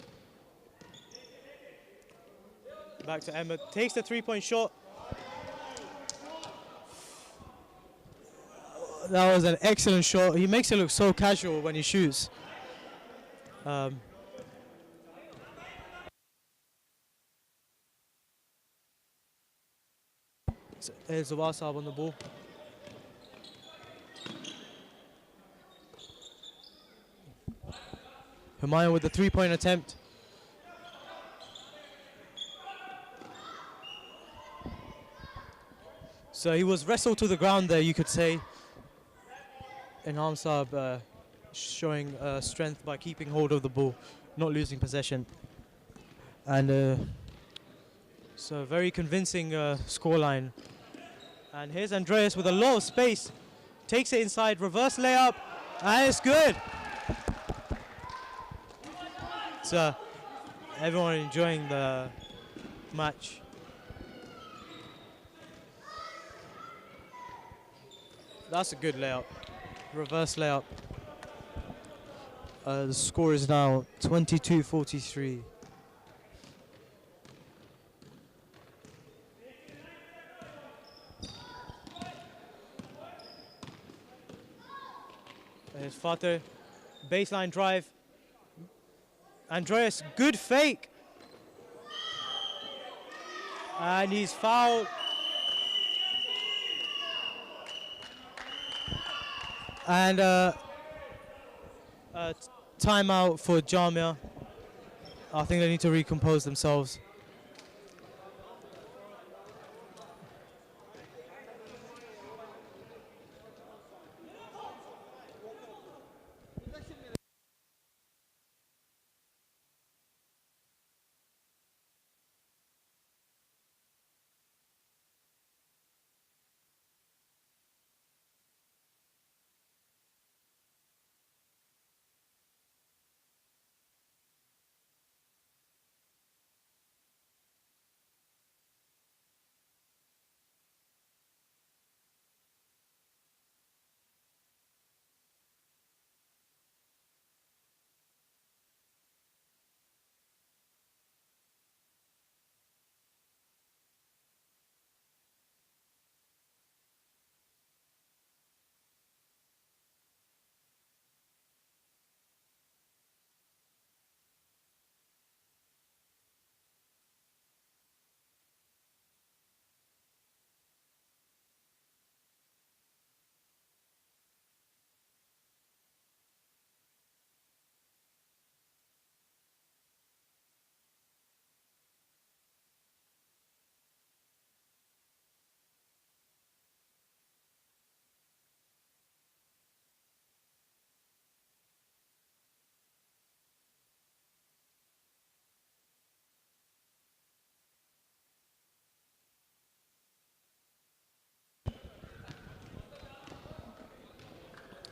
Back to Ahmed, takes the three-point shot. That was an excellent shot. He makes it look so casual when he shoots. Here's Zawar Saab on the ball. Humayun with the three-point attempt. So he was wrestled to the ground there, you could say. And Hamsab showing strength by keeping hold of the ball, not losing possession. And so very convincing scoreline. And here's Andreas with a lot of space. Takes it inside, reverse layup, and it's good. So everyone enjoying the match. That's a good layup. Reverse layup. The score is now 22-43. Here's Fateh. Baseline drive. Andreas, good fake. And he's fouled. And timeout for Jamia. I think they need to recompose themselves.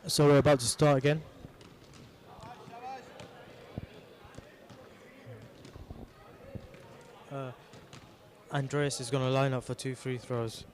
So we're about to start again. Andreas is going to line up for 2 free throws.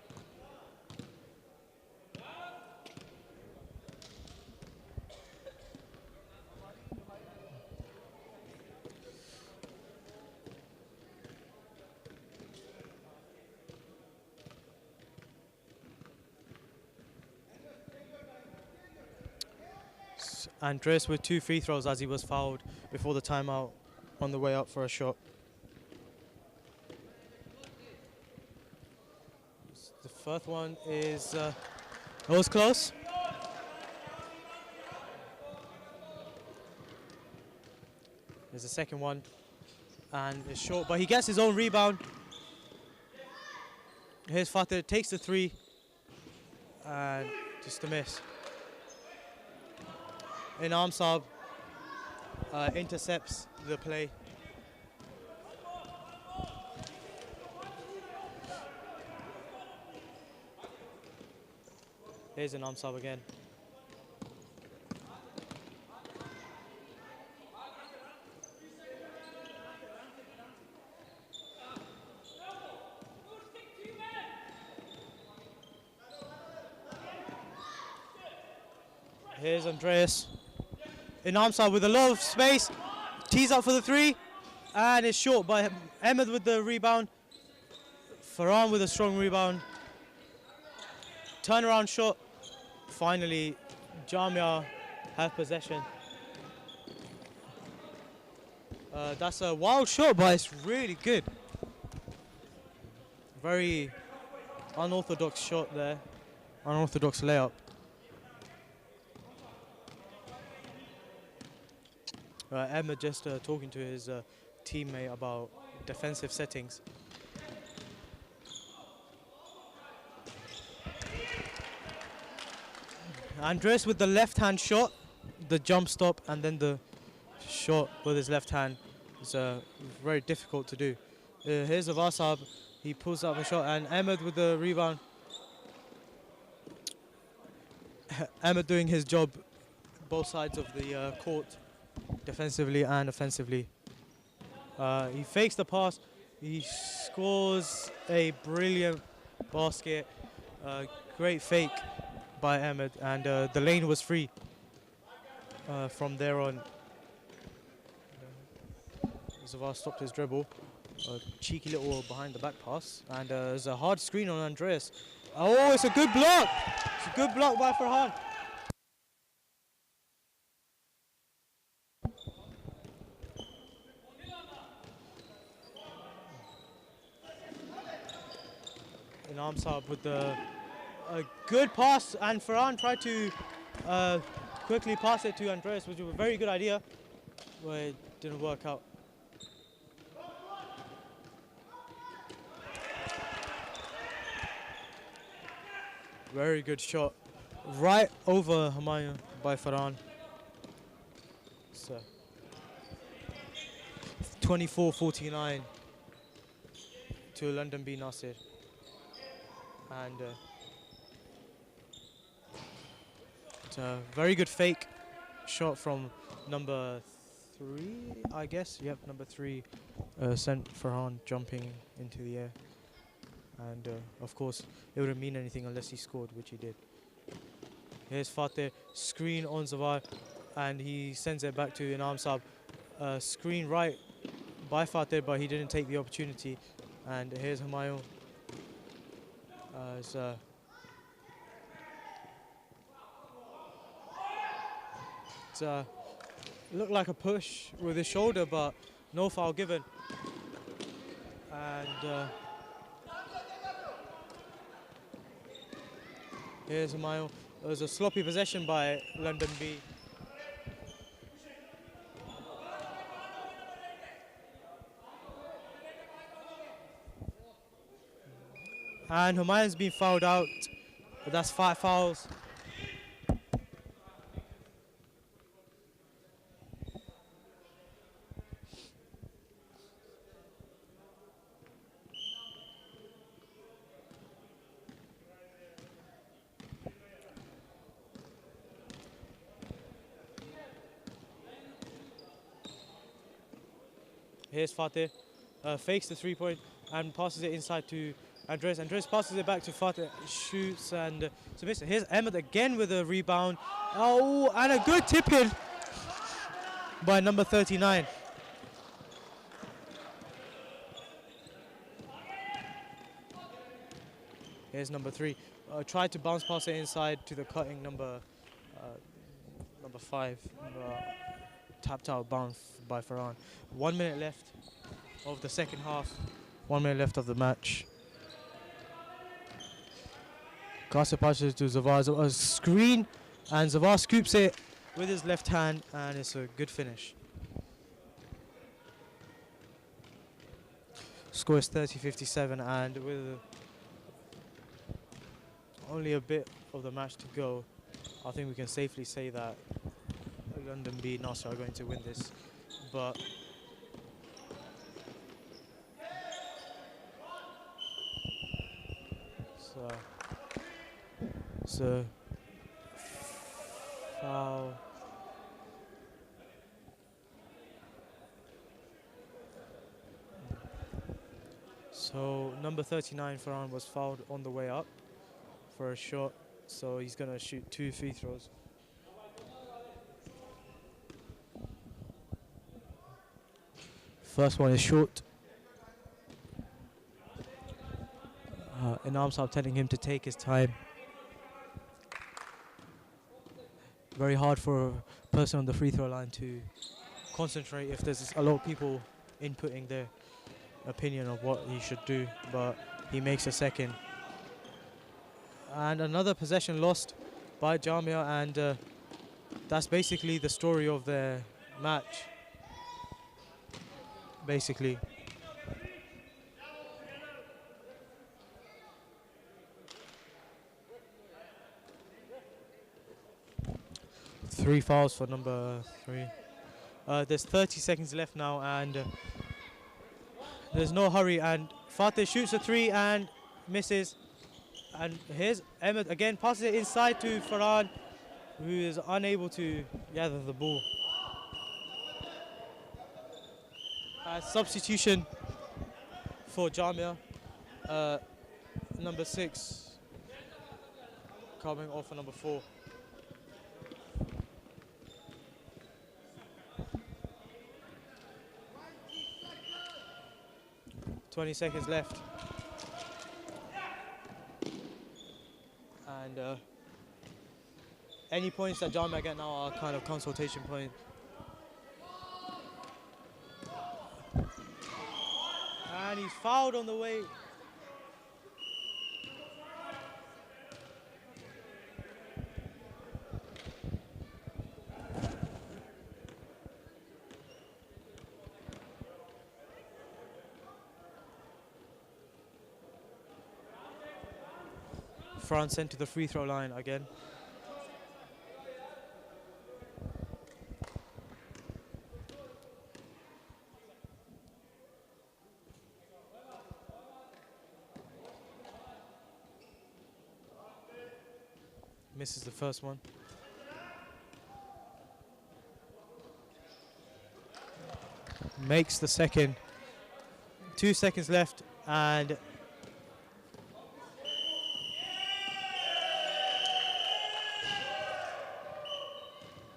Andreas with 2 free throws as he was fouled before the timeout on the way up for a shot. The first one is it was close. There's the second one, and it's short, but he gets his own rebound. Here's Fateh, takes the three, and just a miss. In arm sub, intercepts the play. Here's an arm sub again. Here's Andreas. In arm side with a lot of space. Tees up for the three. And it's short by Ahmed with the rebound. Farhan with a strong rebound. Turnaround shot. Finally, Jamia have possession. That's a wild shot, but it's really good. Very unorthodox shot there. Unorthodox layup. Emma just talking to his teammate about defensive settings. Andres with the left hand shot, the jump stop, and then the shot with his left hand is very difficult to do. Here's Avasab, he pulls up a shot, and Ahmed with the rebound. Ahmed doing his job both sides of the court, defensively and offensively. He fakes the pass, he scores a brilliant basket, great fake by Ahmed, and the lane was free from there on. Zavar stopped his dribble, a cheeky little behind the back pass, and there's a hard screen on Andreas. Oh, it's a good block! It's a good block by Farhan. In arm sub with a good pass, and Farhan tried to quickly pass it to Andreas, which was a very good idea, but it didn't work out. Very good shot, right over Humayun by Farhan. So 24-49 to London B Nasir. And it's a very good fake shot from number 3, I guess. Yep, number 3 sent Farhan jumping into the air. And of course, it wouldn't mean anything unless he scored, which he did. Here's Fateh, screen on Zavar, and he sends it back to Inam Saab. Screen right by Fateh, but he didn't take the opportunity. And here's Humayun. Looked like a push with his shoulder, but no foul given. And here's Humayun. It was a sloppy possession by London B. And Humayun's been fouled out, but that's 5 fouls. Here's Fateh, fakes the 3-point and passes it inside to Andres. Andres passes it back to Fateh, shoots and submits. Here's Ahmed again with a rebound. Oh, and a good tip in by number 39. Here's number 3. Tried to bounce pass it inside to the cutting number 5. Tapped out bounce by Farhan. 1 minute left of the second half. 1 minute left of the match. Caster passes to Zavar. A screen, and Zavar scoops it with his left hand, and it's a good finish. Score is 30-57, and with only a bit of the match to go, I think we can safely say that London B Nasser are going to win this. But so foul. So number 39 Farhan was fouled on the way up for a shot, so he's gonna shoot 2 free throws. First one is short. Inam Saab telling him to take his time. Very hard for a person on the free throw line to concentrate if there's a lot of people inputting their opinion of what he should do, but he makes a second. And another possession lost by Jamia, and that's basically the story of their match. Basically. Three fouls for number 3. There's 30 seconds left now, and there's no hurry, and Fateh shoots a 3 and misses. And here's Ahmed again, passes it inside to Farhan, who is unable to gather the ball. Substitution for Jamia. Number 6 coming off for number 4. "20 seconds left." And any points that Jamia get now are kind of consultation points. And he's fouled on the way. France sent to the free throw line again. Misses the first one. Makes the second. 2 seconds left, and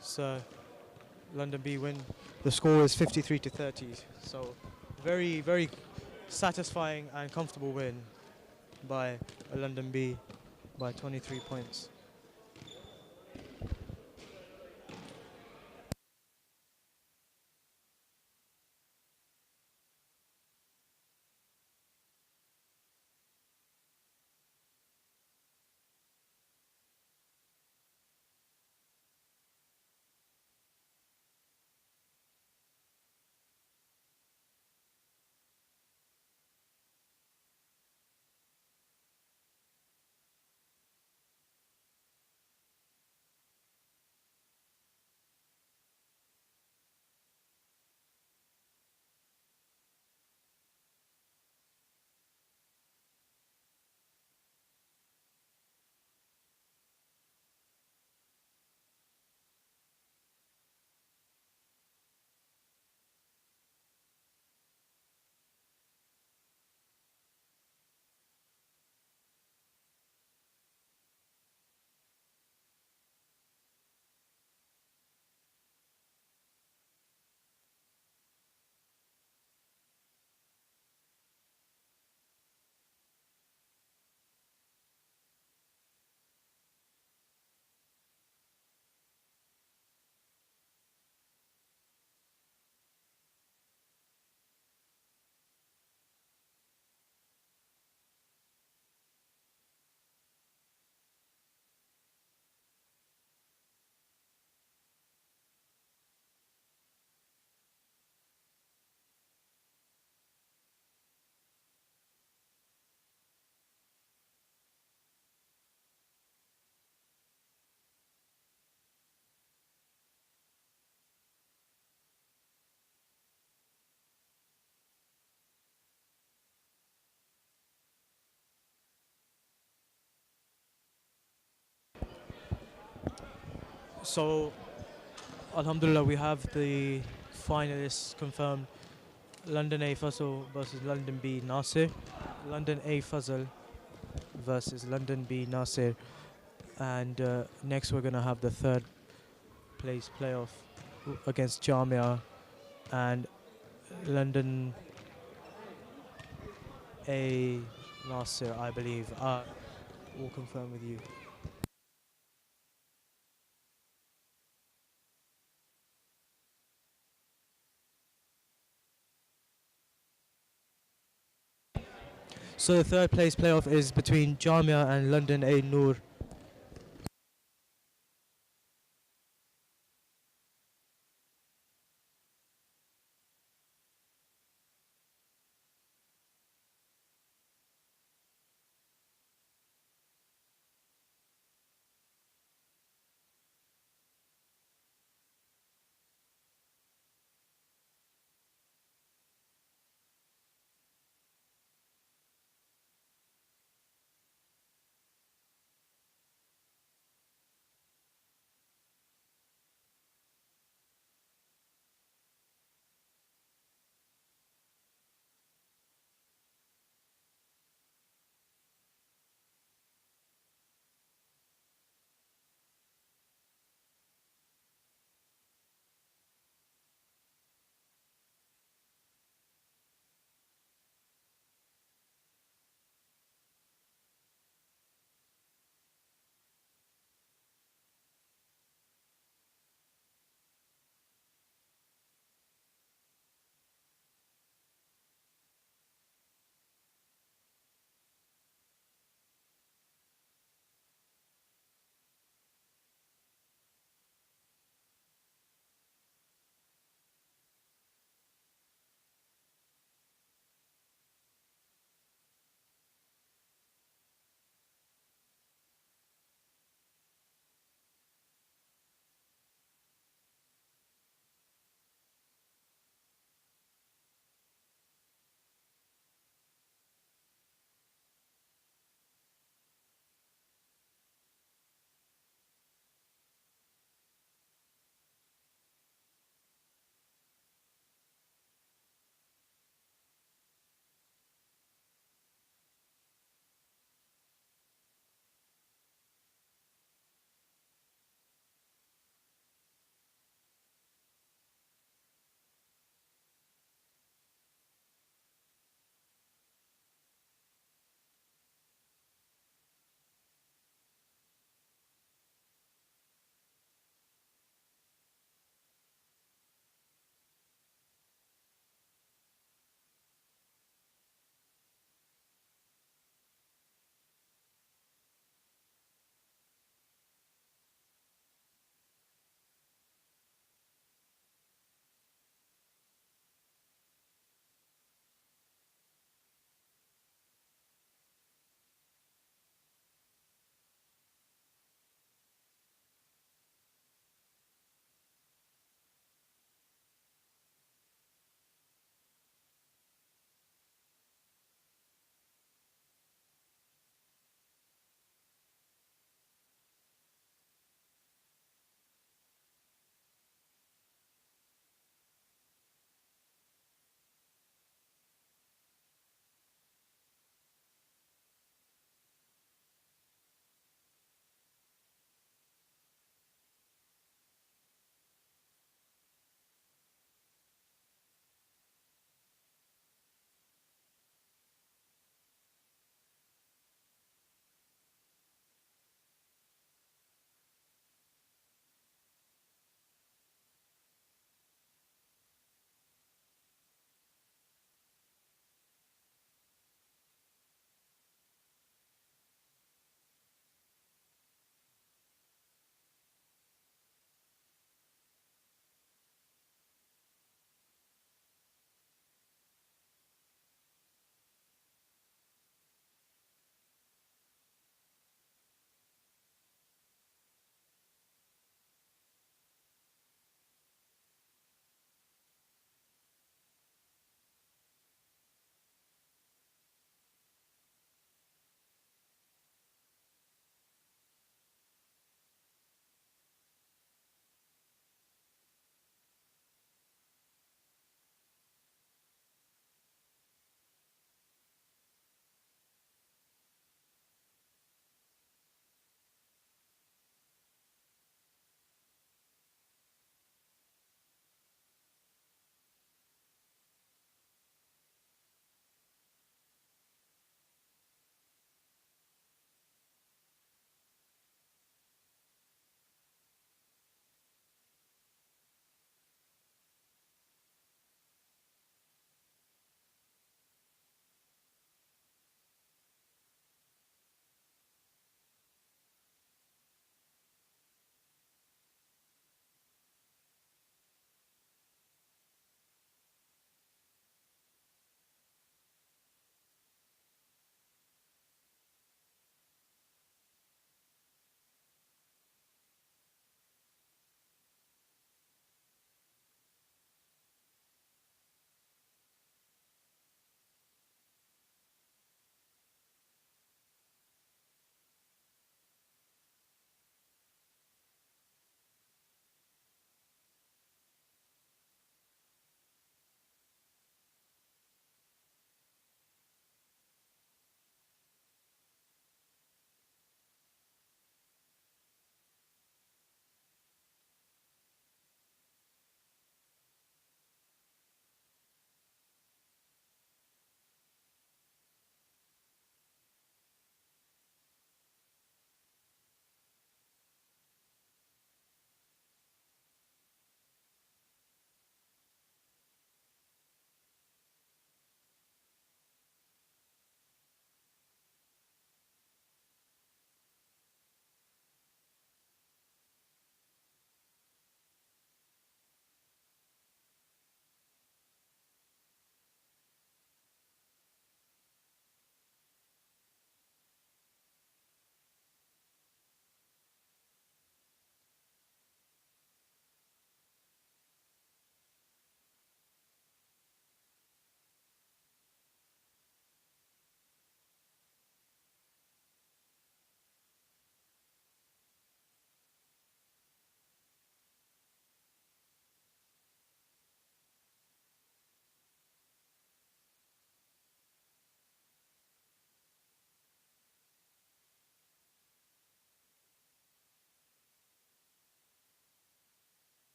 so London B win. The score is 53-30. So very, very satisfying and comfortable win by London B by 23 points. So, Alhamdulillah, we have the finalists confirmed. London A Fazal versus London B Nasir. London A Fazal versus London B Nasir. And next we're going to have the third place playoff against Jamia and London A Nasir, I believe. We'll confirm with you. So the third place playoff is between Jamia and London A Noor.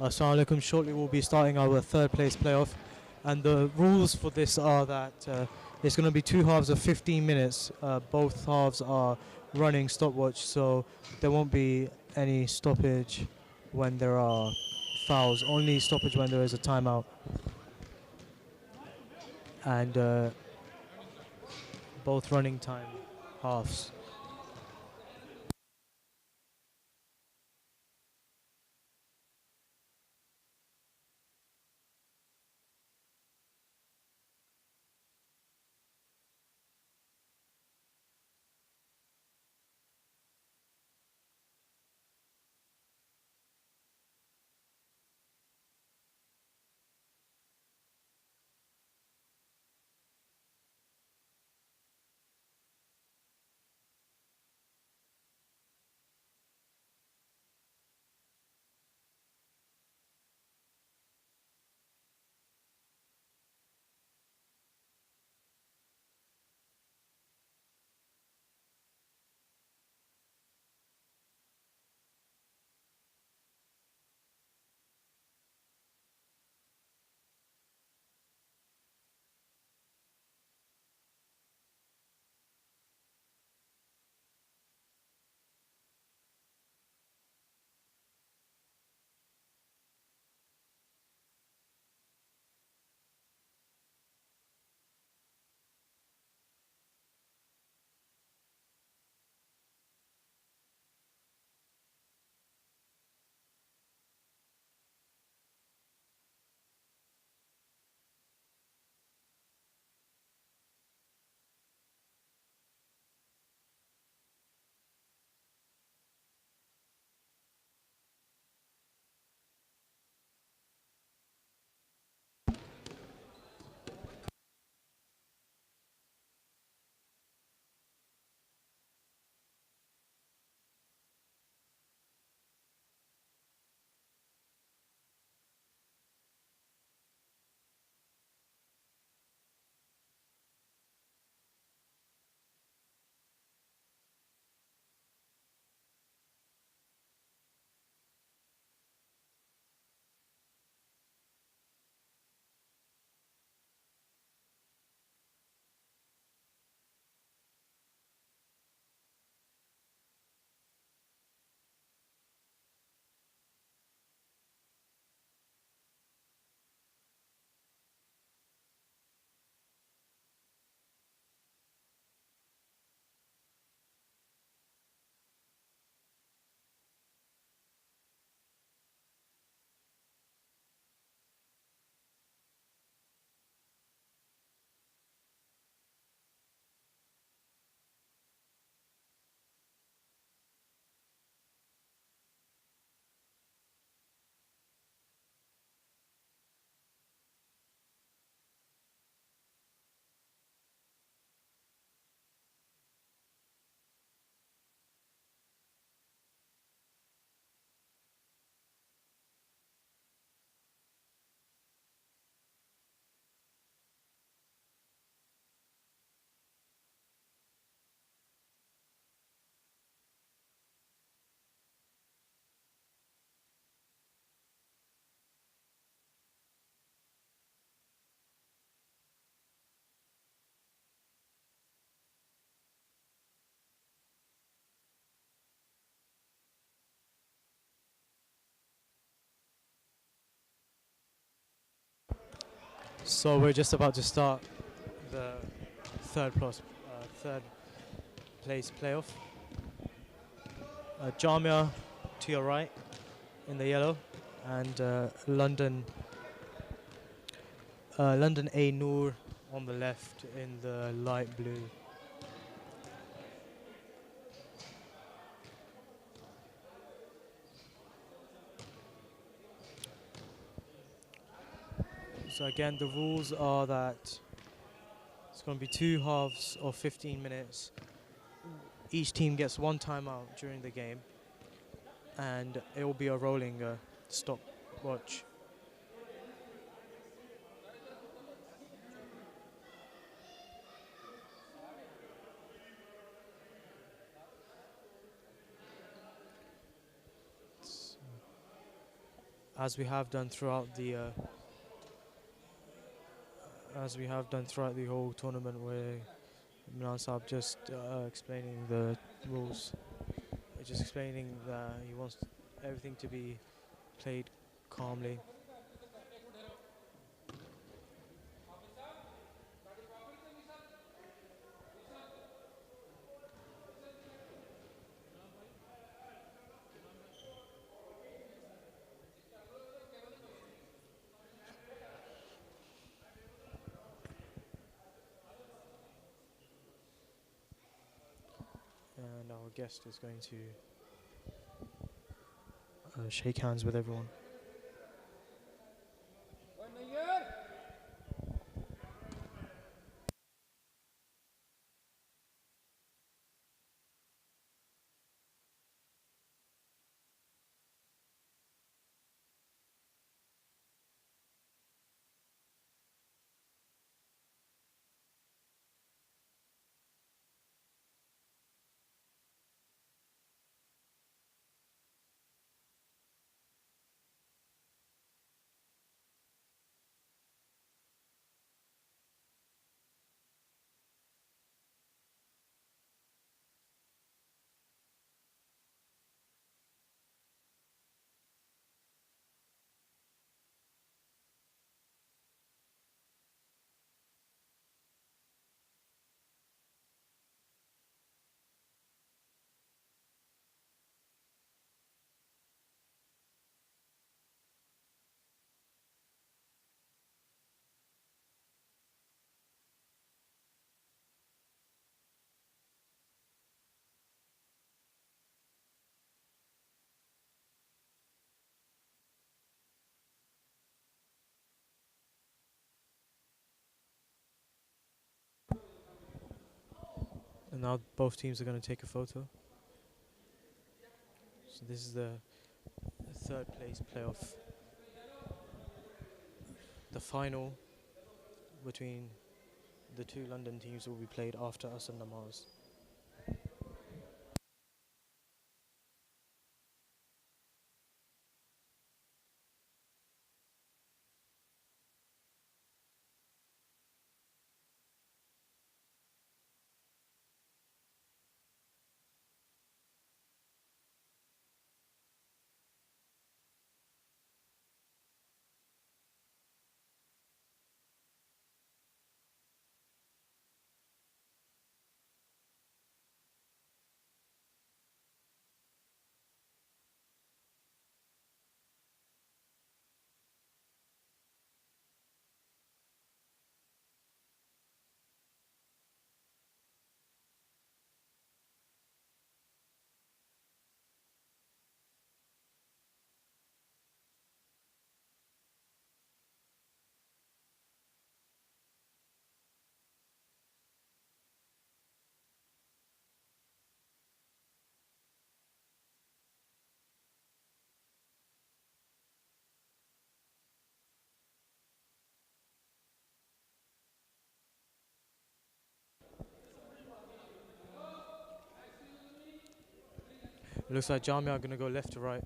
Assalamu alaikum. Shortly we'll be starting our third place playoff, and the rules for this are that it's going to be two halves of 15 minutes. Both halves are running stopwatch, so there won't be any stoppage when there are fouls. Only stoppage when there is a timeout. And both running time halves. So we're just about to start the third place playoff. Jamia to your right in the yellow, and London A Noor on the left in the light blue. So again, the rules are that it's going to be two halves of 15 minutes. Each team gets one timeout during the game, and it will be a rolling stopwatch. as we have done throughout the whole tournament, where Imran Saab just explaining the rules, just explaining that he wants everything to be played calmly. And our guest is going to shake hands with everyone. And now both teams are going to take a photo. So this is the third place playoff. The final between the two London teams will be played after us and Namaz. It looks like Jamia are going to go left to right.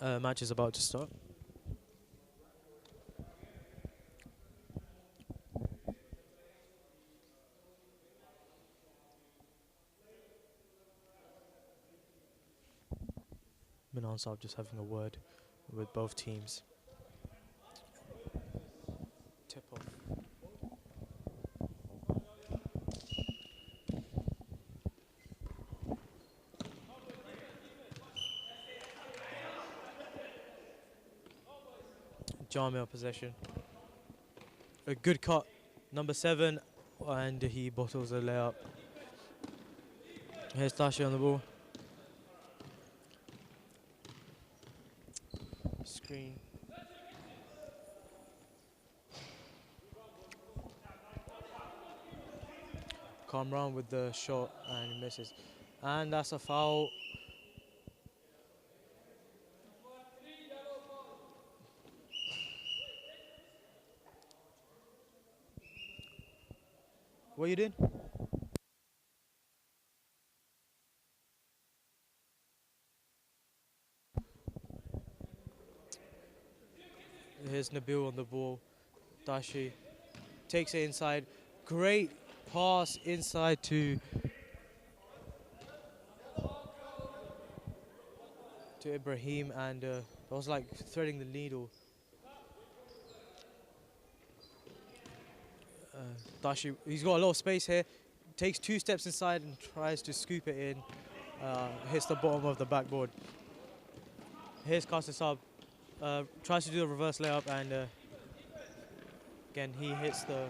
Match is about to start. Minan Saab just having a word with both teams. Tip off. Jamia possession. A good cut, number 7, and he bottles a layup. Here's Tashi on the ball. Screen. Kamran with the shot and he misses. And that's a foul. What you did? Here's Nabil on the ball. Tashi takes it inside. Great pass inside to Ibrahim, and that was like threading the needle. Tashi, he's got a lot of space here. Takes 2 steps inside and tries to scoop it in. Hits the bottom of the backboard. Here's Kasasab. Tries to do a reverse layup, and again he hits the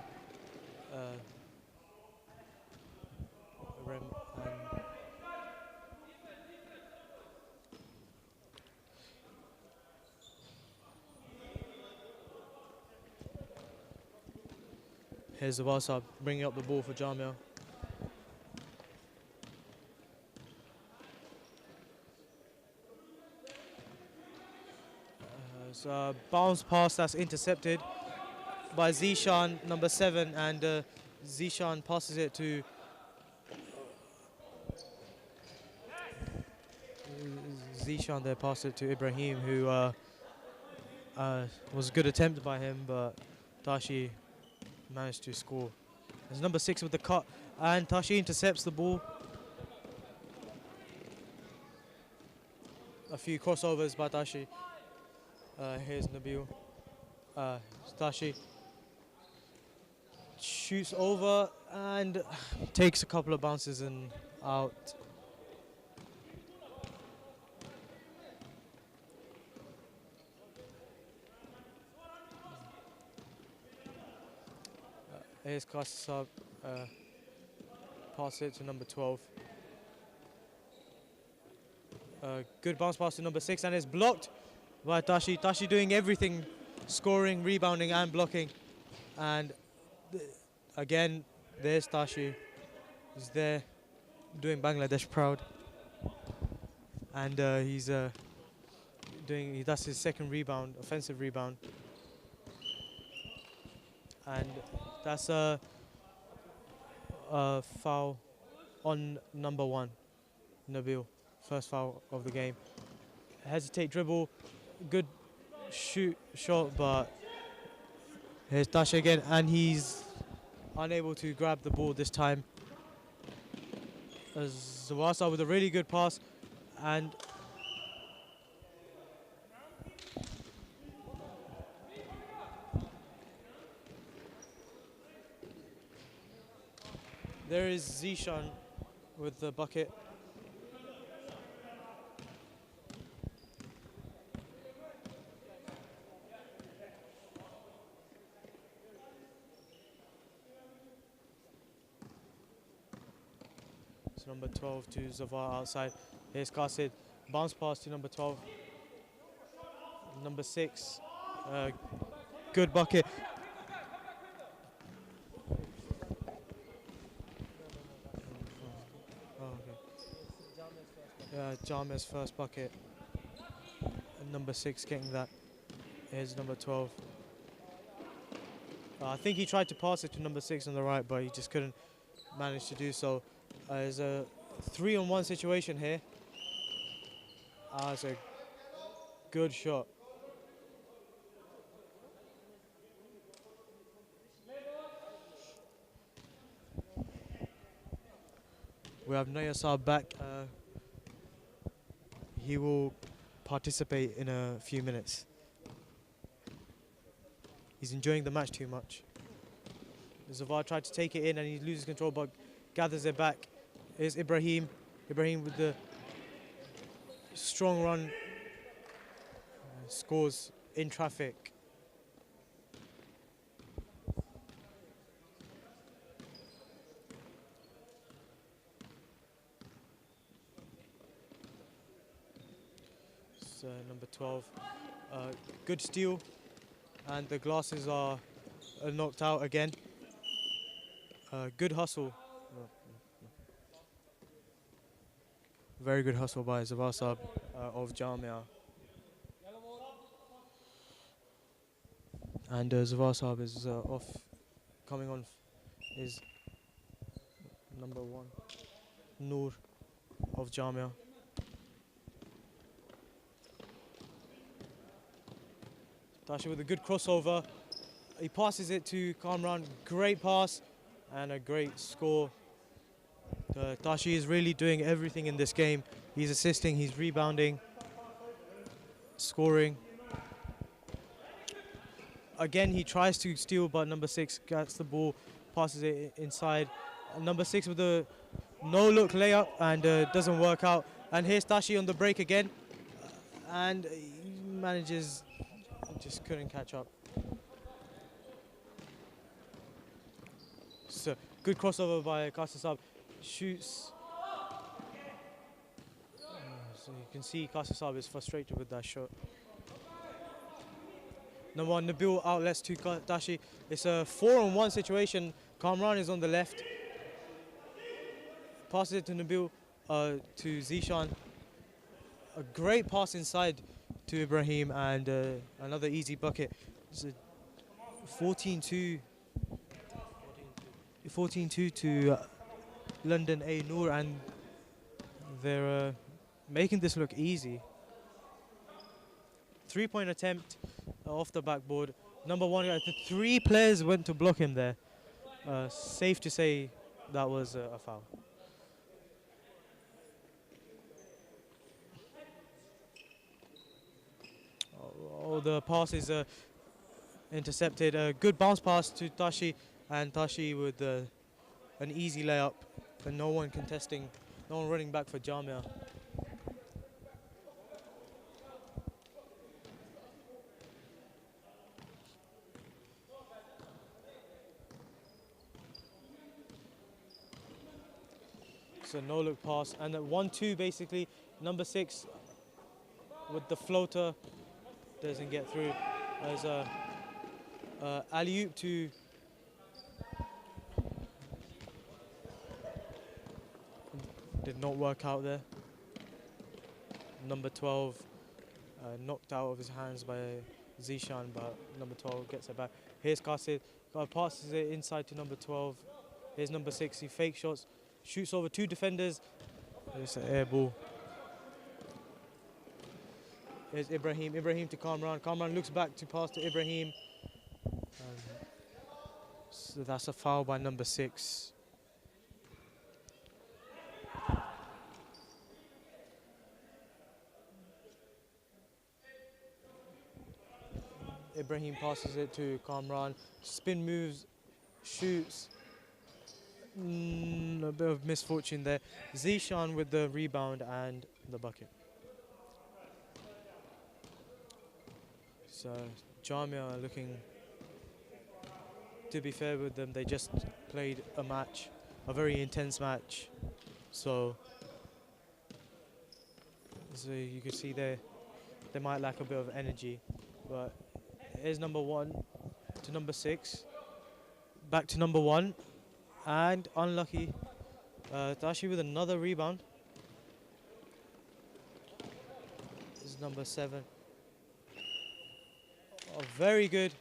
rim. And here's Zawasab bringing up the ball for Jamil. So bounce pass that's intercepted by Zishan, number 7, and Zishan passes it to Zishan. There passed it to Ibrahim, who was a good attempt by him, but Tashi managed to score. There's number 6 with the cut, and Tashi intercepts the ball. A few crossovers by Tashi. Here's Nabil. Tashi shoots over and takes a couple of bounces and out. Here's Kasab. Pass it to number 12. Good bounce pass to number 6, and it's blocked by Tashi. Tashi doing everything, scoring, rebounding and blocking. And again, there's Tashi. He's there doing Bangladesh proud. And he's that's his second rebound, offensive rebound. And that's a foul on number 1, Nabil. First foul of the game. Hesitate dribble, good shot, but here's Tashi again, and he's unable to grab the ball this time. Zawasa with a really good pass, and there is Zishan with the bucket. It's number 12 to Zavar outside. Here's Qasid. Bounce pass to number 12. Number 6. Good bucket. Jamia's first bucket. And number 6 getting that. Here's number 12. I think he tried to pass it to number 6 on the right, but he just couldn't manage to do so. There's a 3-on-1 situation here. So Good shot. We have Nayasar back. He will participate in a few minutes. He's enjoying the match too much. Zavar tried to take it in and he loses control but gathers it back. Here's Ibrahim. Ibrahim with the strong run. Scores in traffic. So number 12. Good steal. And the glasses are knocked out again. Good hustle. Very good hustle by Zavasab of Jamia. And Zavasab is off, coming on is number 1, Noor of Jamia. Tashi with a good crossover. He passes it to Kamran. Great pass and a great score. Tashi is really doing everything in this game. He's assisting, he's rebounding, scoring. Again, he tries to steal, but number 6 gets the ball, passes it inside. Number 6 with a no-look layup and doesn't work out. And here's Tashi on the break again. And he manages, just couldn't catch up. So, good crossover by Kasasab. Shoots. So you can see Kasasab is frustrated with that shot. Number 1, Nabil outlets to Tashi. It's a 4-on-1 situation. Kamran is on the left. Passes it to Nabil, to Zishan. A great pass inside to Ibrahim and another easy bucket. It's a 14-2 to London A Noor, and they're making this look easy. 3-point attempt off the backboard. Number 1, the 3 players went to block him there. Safe to say that was a foul. Oh, the pass is intercepted. A good bounce pass to Tashi, and Tashi with an easy layup, and no one contesting, no one running back for Jamia. So no look pass and a 1-2 basically. Number 6 with the floater doesn't get through. There's a alley-oop to did not work out there. Number 12 knocked out of his hands by Zishan, but number 12 gets it back. Here's Qasid, passes it inside to number 12. Here's number 6, he fake shots, shoots over 2 defenders. It's an air ball. Here's Ibrahim, Ibrahim to Kamran. Kamran looks back to pass to Ibrahim. So that's a foul by number 6. Ibrahim passes it to Kamran. Spin moves, shoots. A bit of misfortune there. Zishan with the rebound and the bucket. So Jamia are looking, to be fair with them, they just played a match, a very intense match. So you can see they might lack a bit of energy. But here's number 1 to number 6. Back to number 1. And unlucky. Tashi with another rebound. This is number 7. Oh, very good.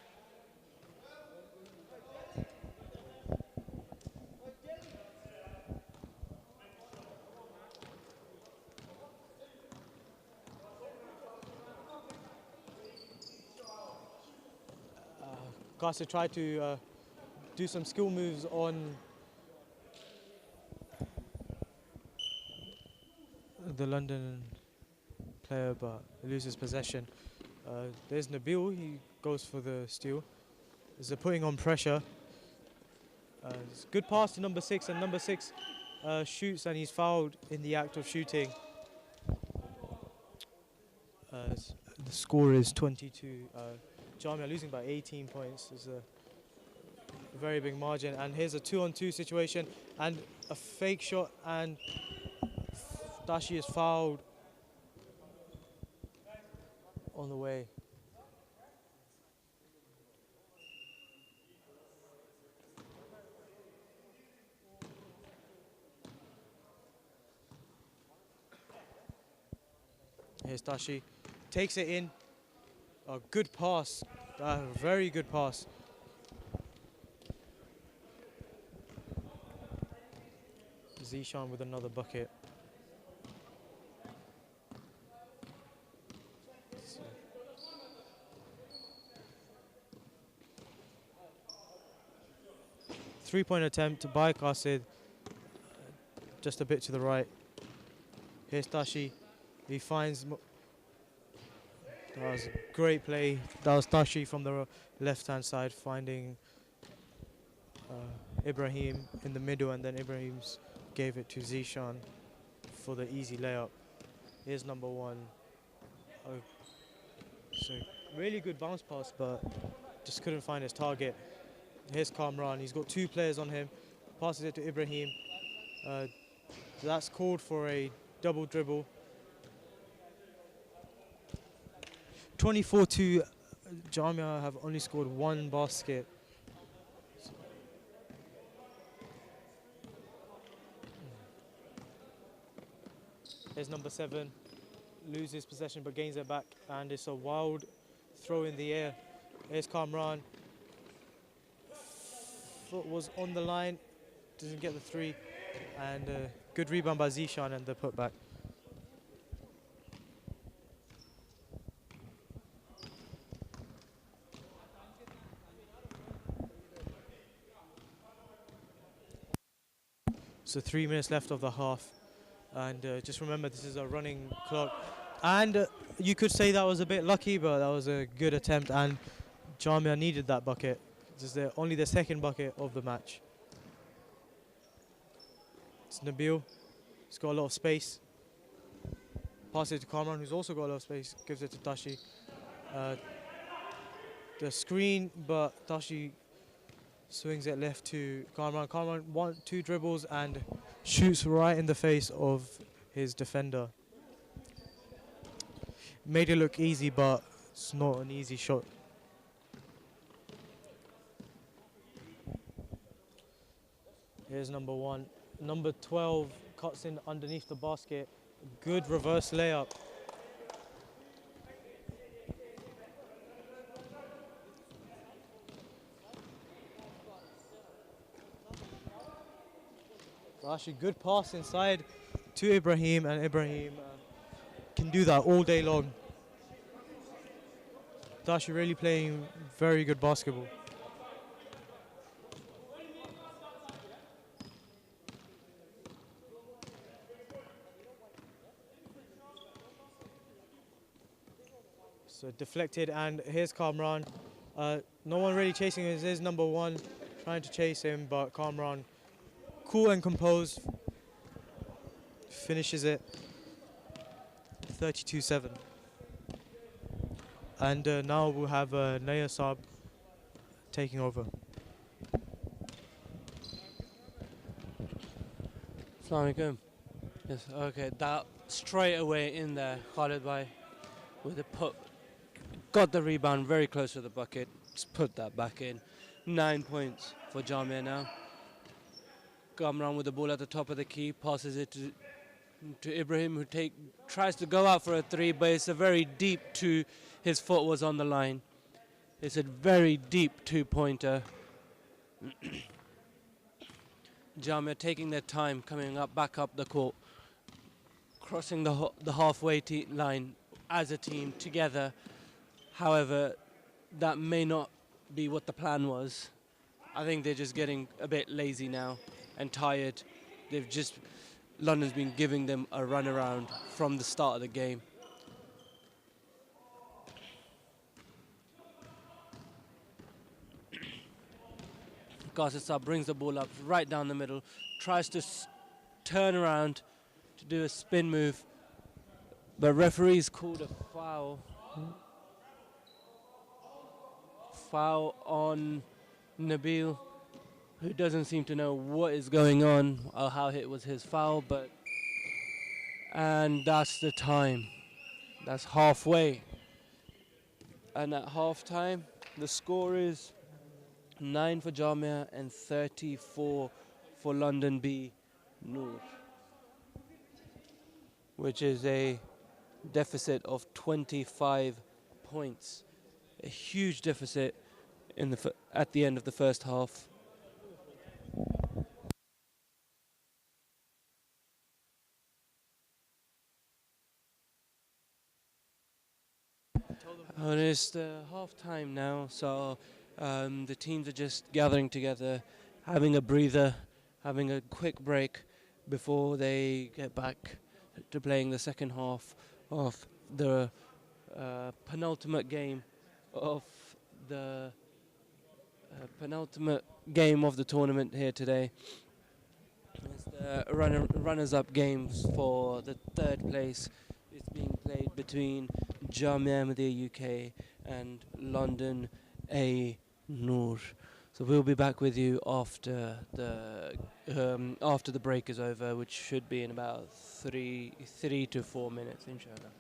Qasid tried to do some skill moves on the London player, but loses possession. There's Nabil, he goes for the steal. There's a putting on pressure. It's a good pass to number 6, and number 6 shoots, and he's fouled in the act of shooting. The score is 22. Jamia losing by 18 points. It's a very big margin. And here's a 2-on-2 situation, and a fake shot, and Dashi is fouled on the way. Here's Dashi, takes it in. A good pass, a very good pass. Zishan with another bucket. 3-point attempt by Qasid, just a bit to the right. Here's Tashi, he finds, that was a great play. That was Tashi from the left-hand side finding Ibrahim in the middle, and then Ibrahim's gave it to Zishan for the easy layup. Here's number 1. So really good bounce pass, but just couldn't find his target. Here's Kamran, he's got 2 players on him, passes it to Ibrahim. That's called for a double dribble. 24-2, Jamia have only scored 1 basket. Here's number 7, loses possession but gains it back, and it's a wild throw in the air. Here's Kamran. Foot was on the line, doesn't get the 3, and good rebound by Zishan and the putback. So 3 minutes left of the half, and just remember this is a running clock, and you could say that was a bit lucky, but that was a good attempt, and Jamia needed that bucket. This is only the second bucket of the match. It's Nabil, he's got a lot of space. Passes it to Kamran, who's also got a lot of space, gives it to Tashi. The screen, but Tashi swings it left to Kamran. Kamran 1-2 dribbles and shoots right in the face of his defender. Made it look easy, but it's not an easy shot. Here's number 1. Number 12 cuts in underneath the basket. Good reverse layup. Actually, good pass inside to Ibrahim, and Ibrahim can do that all day long. Dashi really playing very good basketball. So deflected, and here's Kamran. No one really chasing him. Here's number 1 trying to chase him, but Kamran, cool and composed, finishes it 32-7. And now we'll have Naya Saab taking over. Assalamu alaikum. Yes, okay, that straight away in there, Khalid Bhai with a put, got the rebound very close to the bucket, just put that back in. 9 points for Jamia now. Kamran with the ball at the top of the key, passes it to Ibrahim, who tries to go out for a 3, but it's a very deep 2. His foot was on the line. It's a very deep 2-pointer. Jamia taking their time, coming up, back up the court, crossing the halfway line as a team together. However, that may not be what the plan was. I think they're just getting a bit lazy now and tired. They've just London's been giving them a run around from the start of the game. Garcia brings the ball up right down the middle, tries to turn around to do a spin move, but referee's called a foul. Foul on Nabil, who doesn't seem to know what is going on or how it was his foul, but and that's the time. That's halfway. And at half time, the score is 9 for Jamia and 34 for London B Noor, which is a deficit of 25 points. A huge deficit at the end of the first half. And it's half time now, so the teams are just gathering together, having a breather, having a quick break before they get back to playing the second half of the penultimate game of the tournament here today. It's the runners-up games for the third place. It's being played between Jamia Ahmadiyya UK and London A Noor. So we'll be back with you after the break is over, which should be in about three to 4 minutes, inshallah.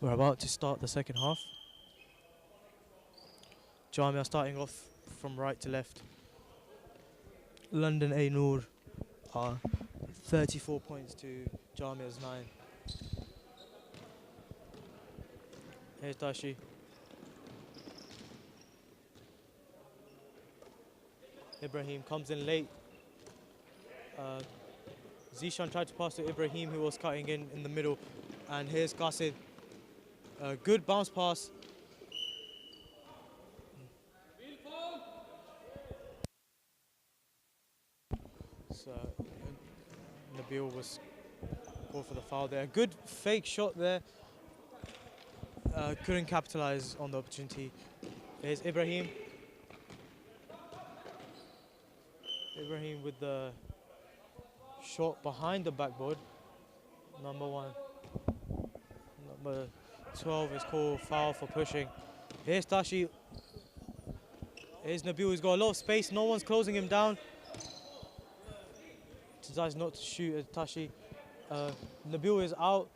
We're about to start the second half. Jamia starting off from right to left. London A Noor are 34 points to Jamia's 9. Here's Tashi. Ibrahim comes in late. Zishan tried to pass to Ibrahim, who was cutting in the middle. And here's Qasid. Good bounce pass. So Nabil was called for the foul there. Good fake shot there. Couldn't capitalize on the opportunity. Here's Ibrahim. Ibrahim with the shot behind the backboard. Number 1. Number 12 is called foul for pushing. Here's Tashi. Here's Nabil. He's got a lot of space. No one's closing him down. Decides not to shoot at Tashi. Nabil is out.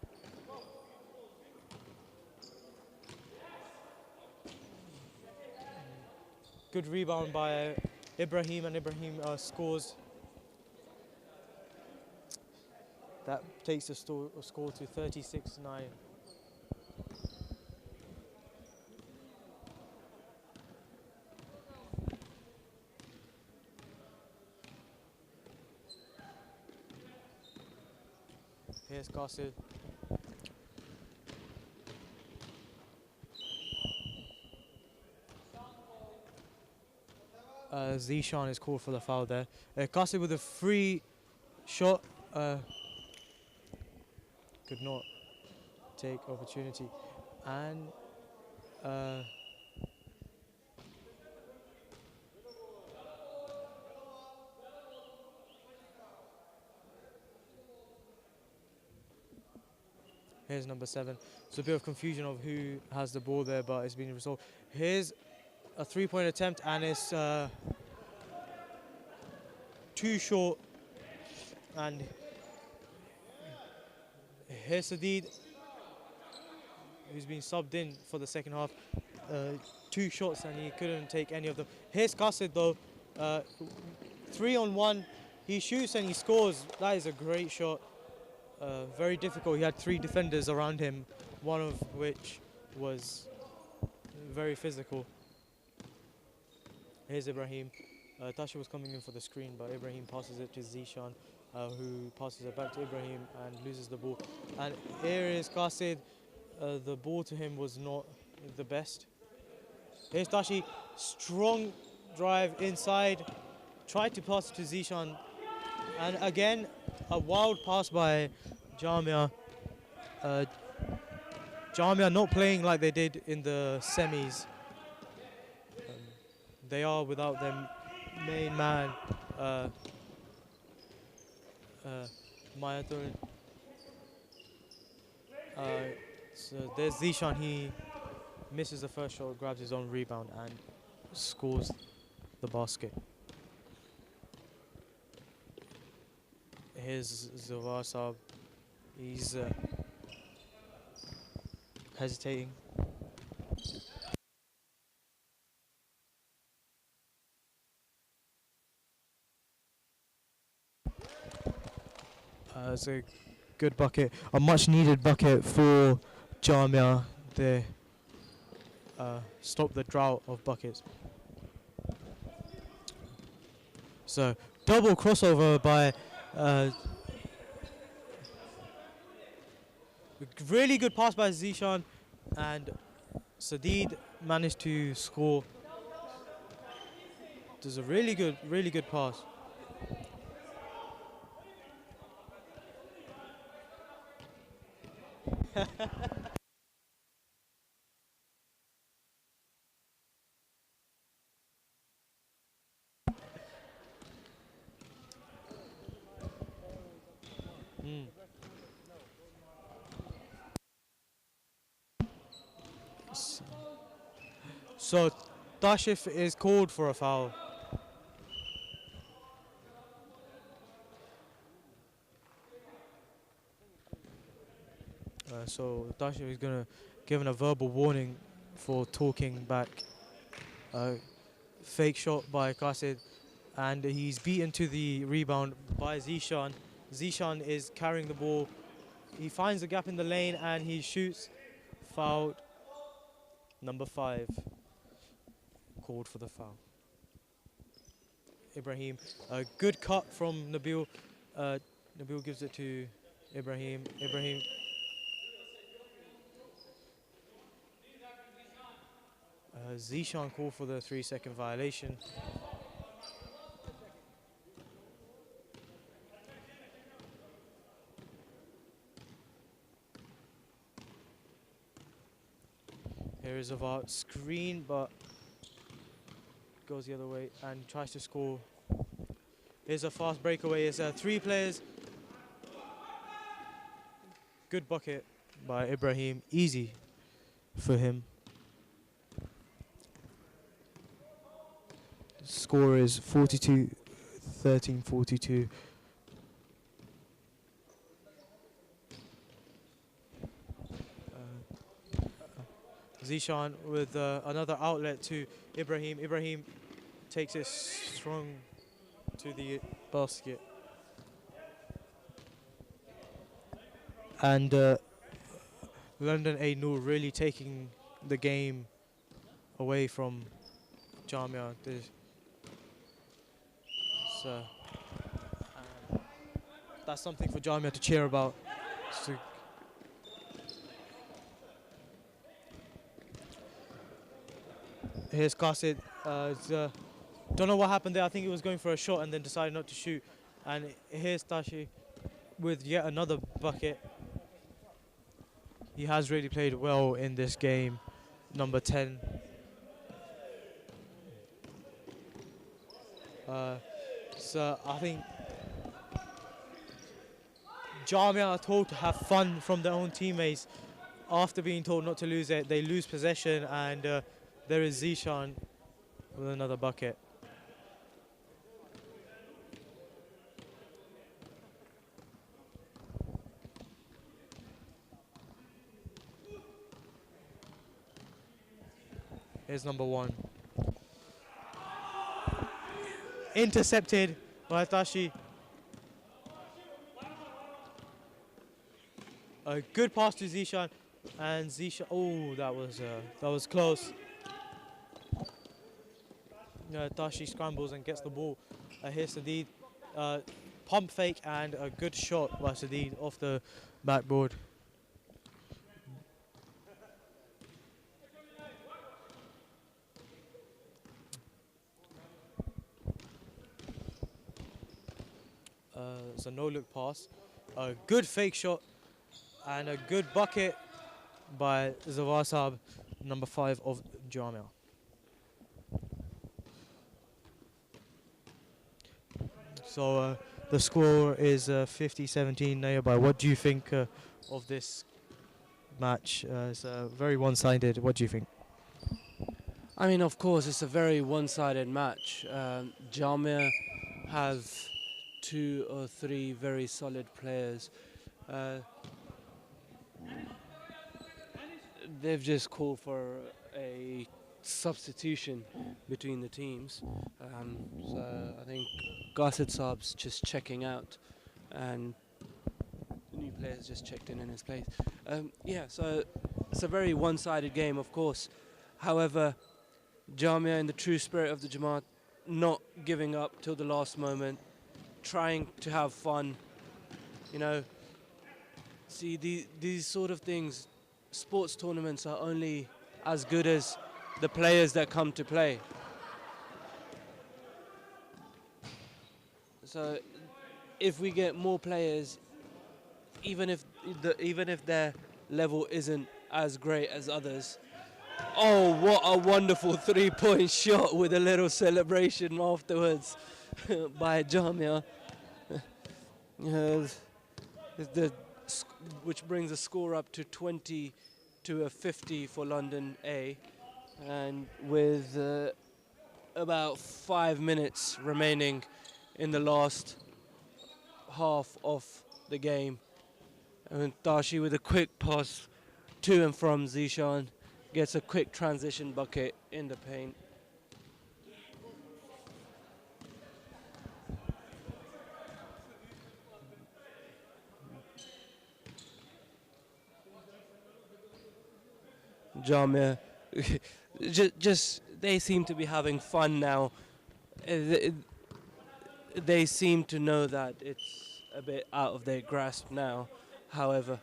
Good rebound by Ibrahim, and Ibrahim scores. That takes the score to 36-9. Here's Qasid. Zishan is called for the foul there. Qasid with a free shot. Could not take opportunity. And here's number 7. It's a bit of confusion of who has the ball there, but it's been resolved. Here's a 3-point attempt, and it's too short. And here's Sadid, who's been subbed in for the second half. 2 shots, and he couldn't take any of them. Here's Qasid though. 3-on-1. He shoots and he scores. That is a great shot. Very difficult. He had 3 defenders around him, one of which was very physical. Here's Ibrahim. Tashi was coming in for the screen, but Ibrahim passes it to Zishan, who passes it back to Ibrahim and loses the ball. And here is Qasid. The ball to him was not the best. Here's Tashi. Strong drive inside. Tried to pass to Zishan. And again, a wild pass by Jamia. Jamia not playing like they did in the semis. They are without their main man, Mayatur. So there's Zishan. He misses the first shot, grabs his own rebound, and scores the basket. Here's Zawar Saab. He's hesitating. It's a good bucket, a much needed bucket for Jamia. They stop the drought of buckets. So double crossover by really good pass by Zishan, and Sadid managed to score. There's a really good pass. So Tashif is called for a foul. So Tashif is going to given a verbal warning for talking back. Fake shot by Qasid, and he's beaten to the rebound by Zishan. Zishan is carrying the ball. He finds a gap in the lane and he shoots. Fouled. Number 5 called for the foul. Ibrahim, a good cut from Nabil. Nabil gives it to Ibrahim. Ibrahim. Zishan called for the 3-second violation. Here is a VAR screen, but goes the other way and tries to score. Here's a fast breakaway. It's 3 players. Good bucket by Ibrahim. Easy for him. The score is 42-13-42. Zishan with another outlet to Ibrahim. Ibrahim takes it strong to the basket. And London A Noor really taking the game away from Jamia. That's something for Jamia to cheer about. So here's Qasid. Don't know what happened there. I think he was going for a shot and then decided not to shoot. And here's Tashi with yet another bucket. He has really played well in this game. Number 10. So I think Jamia are told to have fun from their own teammates. After being told not to lose it, they lose possession, and there is Zishan with another bucket. Here's number 1. Intercepted by Tashi. A good pass to Zishan, and Zishan. Oh, that was close. Tashi scrambles and gets the ball. Here's Sadid. Pump fake and a good shot by Sadid off the backboard. It's a no-look pass. A good fake shot and a good bucket by Zawasab, number 5 of Jamia. So the score is 50-17 nearby. What do you think of this match? It's very one-sided. What do you think? I mean, of course, it's a very one-sided match. Jamia have 2 or 3 very solid players. They've just called for a substitution between the teams. So I think Qasid Saab's just checking out, and the new players just checked in his place. Yeah, so it's a very one-sided game, of course. However, Jamia, in the true spirit of the Jamaat, not giving up till the last moment, trying to have fun, you know. See, these sort of things, sports tournaments are only as good as the players that come to play. So if we get more players, even if their level isn't as great as others. Oh, what a wonderful 3-point shot with a little celebration afterwards by Jamia. Which brings the score up to 20-50 for London A. And with about 5 minutes remaining in the last half of the game. And Tashi with a quick pass To and from Zishan. Gets a quick transition bucket in the paint. Jamia, just they seem to be having fun now. Uh, They seem to know that it's a bit out of their grasp now. However,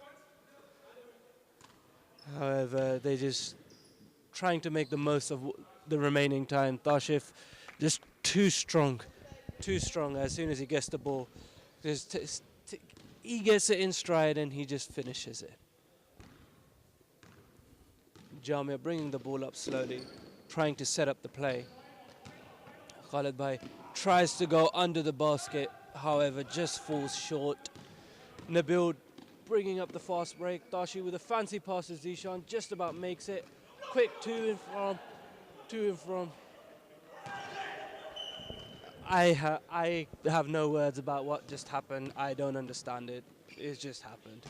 they just trying to make the most of the remaining time. Tashif just too strong. As soon as he gets the ball, he gets it in stride and he just finishes it. Jamia bringing the ball up slowly, trying to set up the play. Khalid Bhai tries to go under the basket, however, just falls short. Nabil bringing up the fast break. Tashi with a fancy pass to Zishan, just about makes it. Quick two in from. I have no words about what just happened. I don't understand it. It just happened.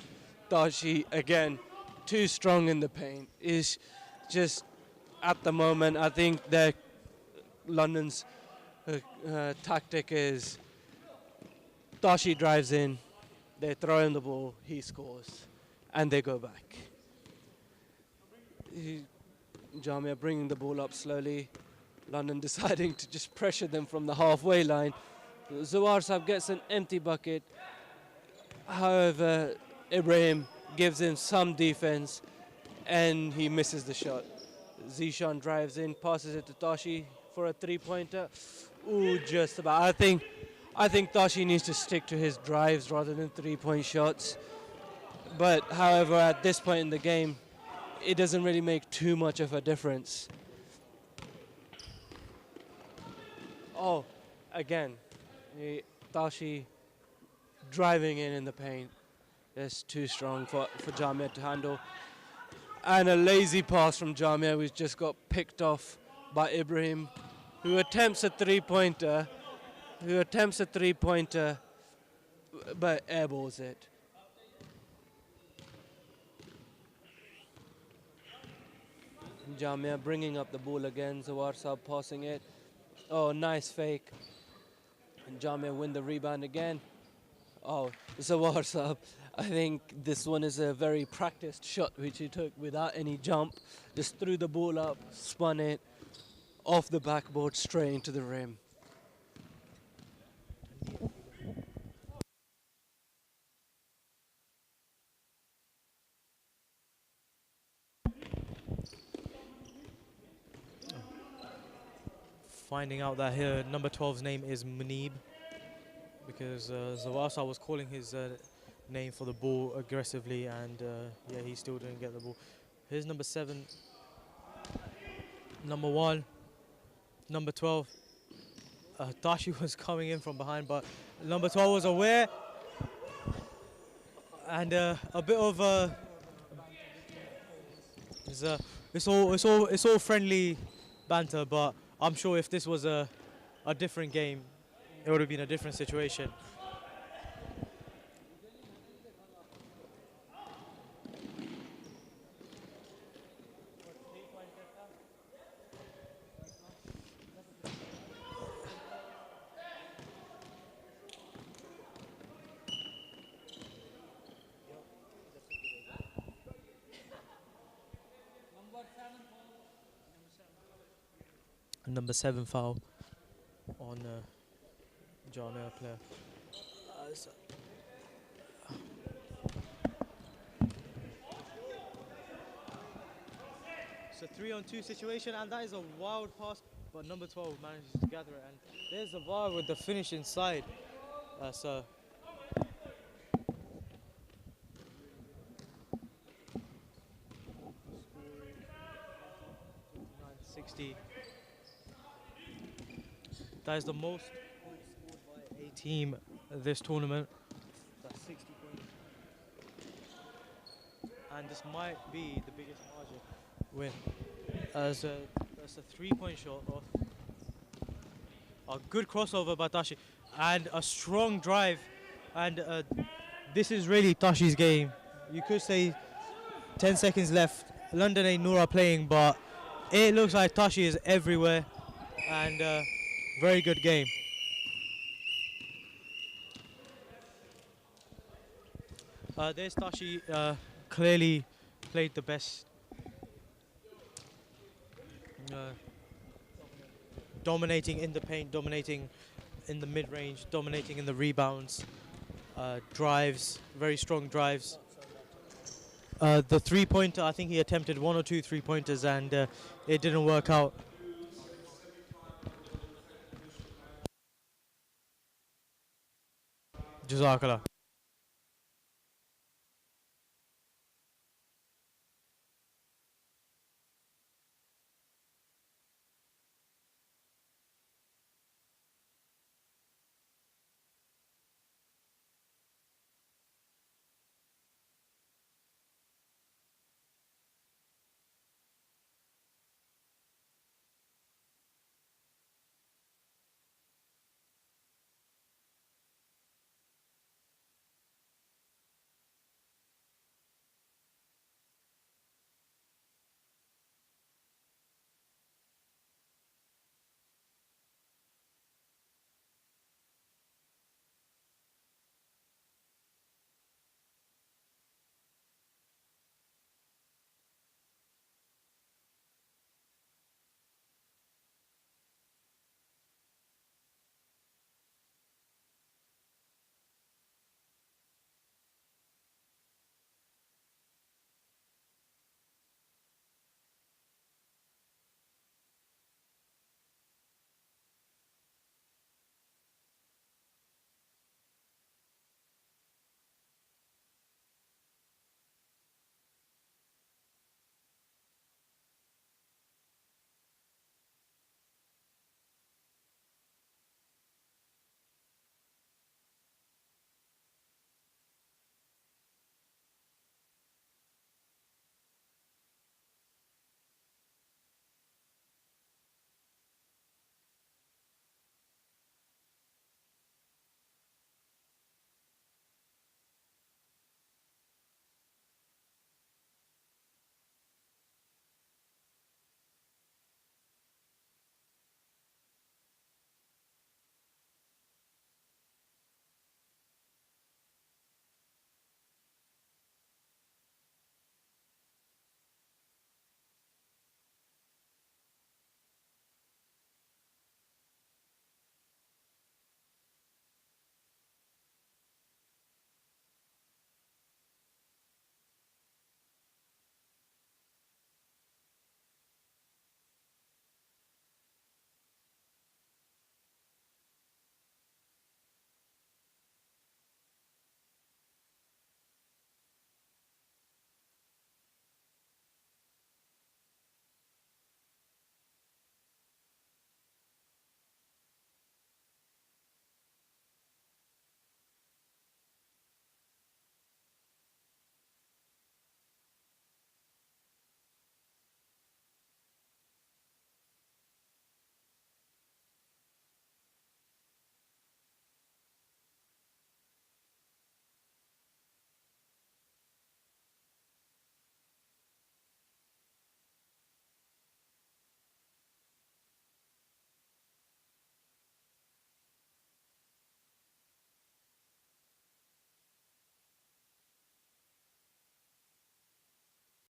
Tashi again, too strong in the paint. Is just at the moment. I think that London's tactic is Tashi drives in, they throw him the ball, he scores, and they go back. Jamia bringing the ball up slowly. London deciding to just pressure them from the halfway line. Zawar Sab gets an empty bucket. However, Ibrahim gives him some defense and he misses the shot. Zishan drives in, passes it to Tashi for a three-pointer. Ooh, just about. I think Tashi needs to stick to his drives rather than three-point shots. But however, at this point in the game, it doesn't really make too much of a difference. Oh, again, Tashi driving in the paint. That's too strong for Jamia to handle. And a lazy pass from Jamia, which just got picked off by Ibrahim, who attempts a three-pointer, but airballs it. Jamia bringing up the ball again, Zawar Saab passing it. Oh, nice fake. And Jamia win the rebound again. Oh, Zawar Saab, I think this one is a very practiced shot which he took without any jump. Just threw the ball up, spun it, off the backboard, straight into the rim. Finding out that here number 12's name is Munib, because Zawasa was calling his name for the ball aggressively, and yeah, he still didn't get the ball. Here's number 7, number 1, number 12. Tashi was coming in from behind, but number 12 was aware, and a bit of it's all friendly banter, but I'm sure if this was a different game, it would have been a different situation. Number 7 foul on Jamia player. It's a 3-on-2 situation, and that is a wild pass, but number 12 manages to gather it, and there's the VAR with the finish inside. So 60. That is the most points scored by a team this tournament. That's 60 points. And this might be the biggest margin win. That's a 3-point shot off. A good crossover by Tashi. And a strong drive. And this is really Tashi's game. You could say 10 seconds left. London A Noor are playing, but it looks like Tashi is everywhere, and very good game. There's Tashi, clearly played the best, uh, dominating in the paint, dominating in the mid-range, dominating in the rebounds, drives, very strong drives. The three-pointer, I think he attempted 1 or 2 three-pointers, and it didn't work out. Jazakallah.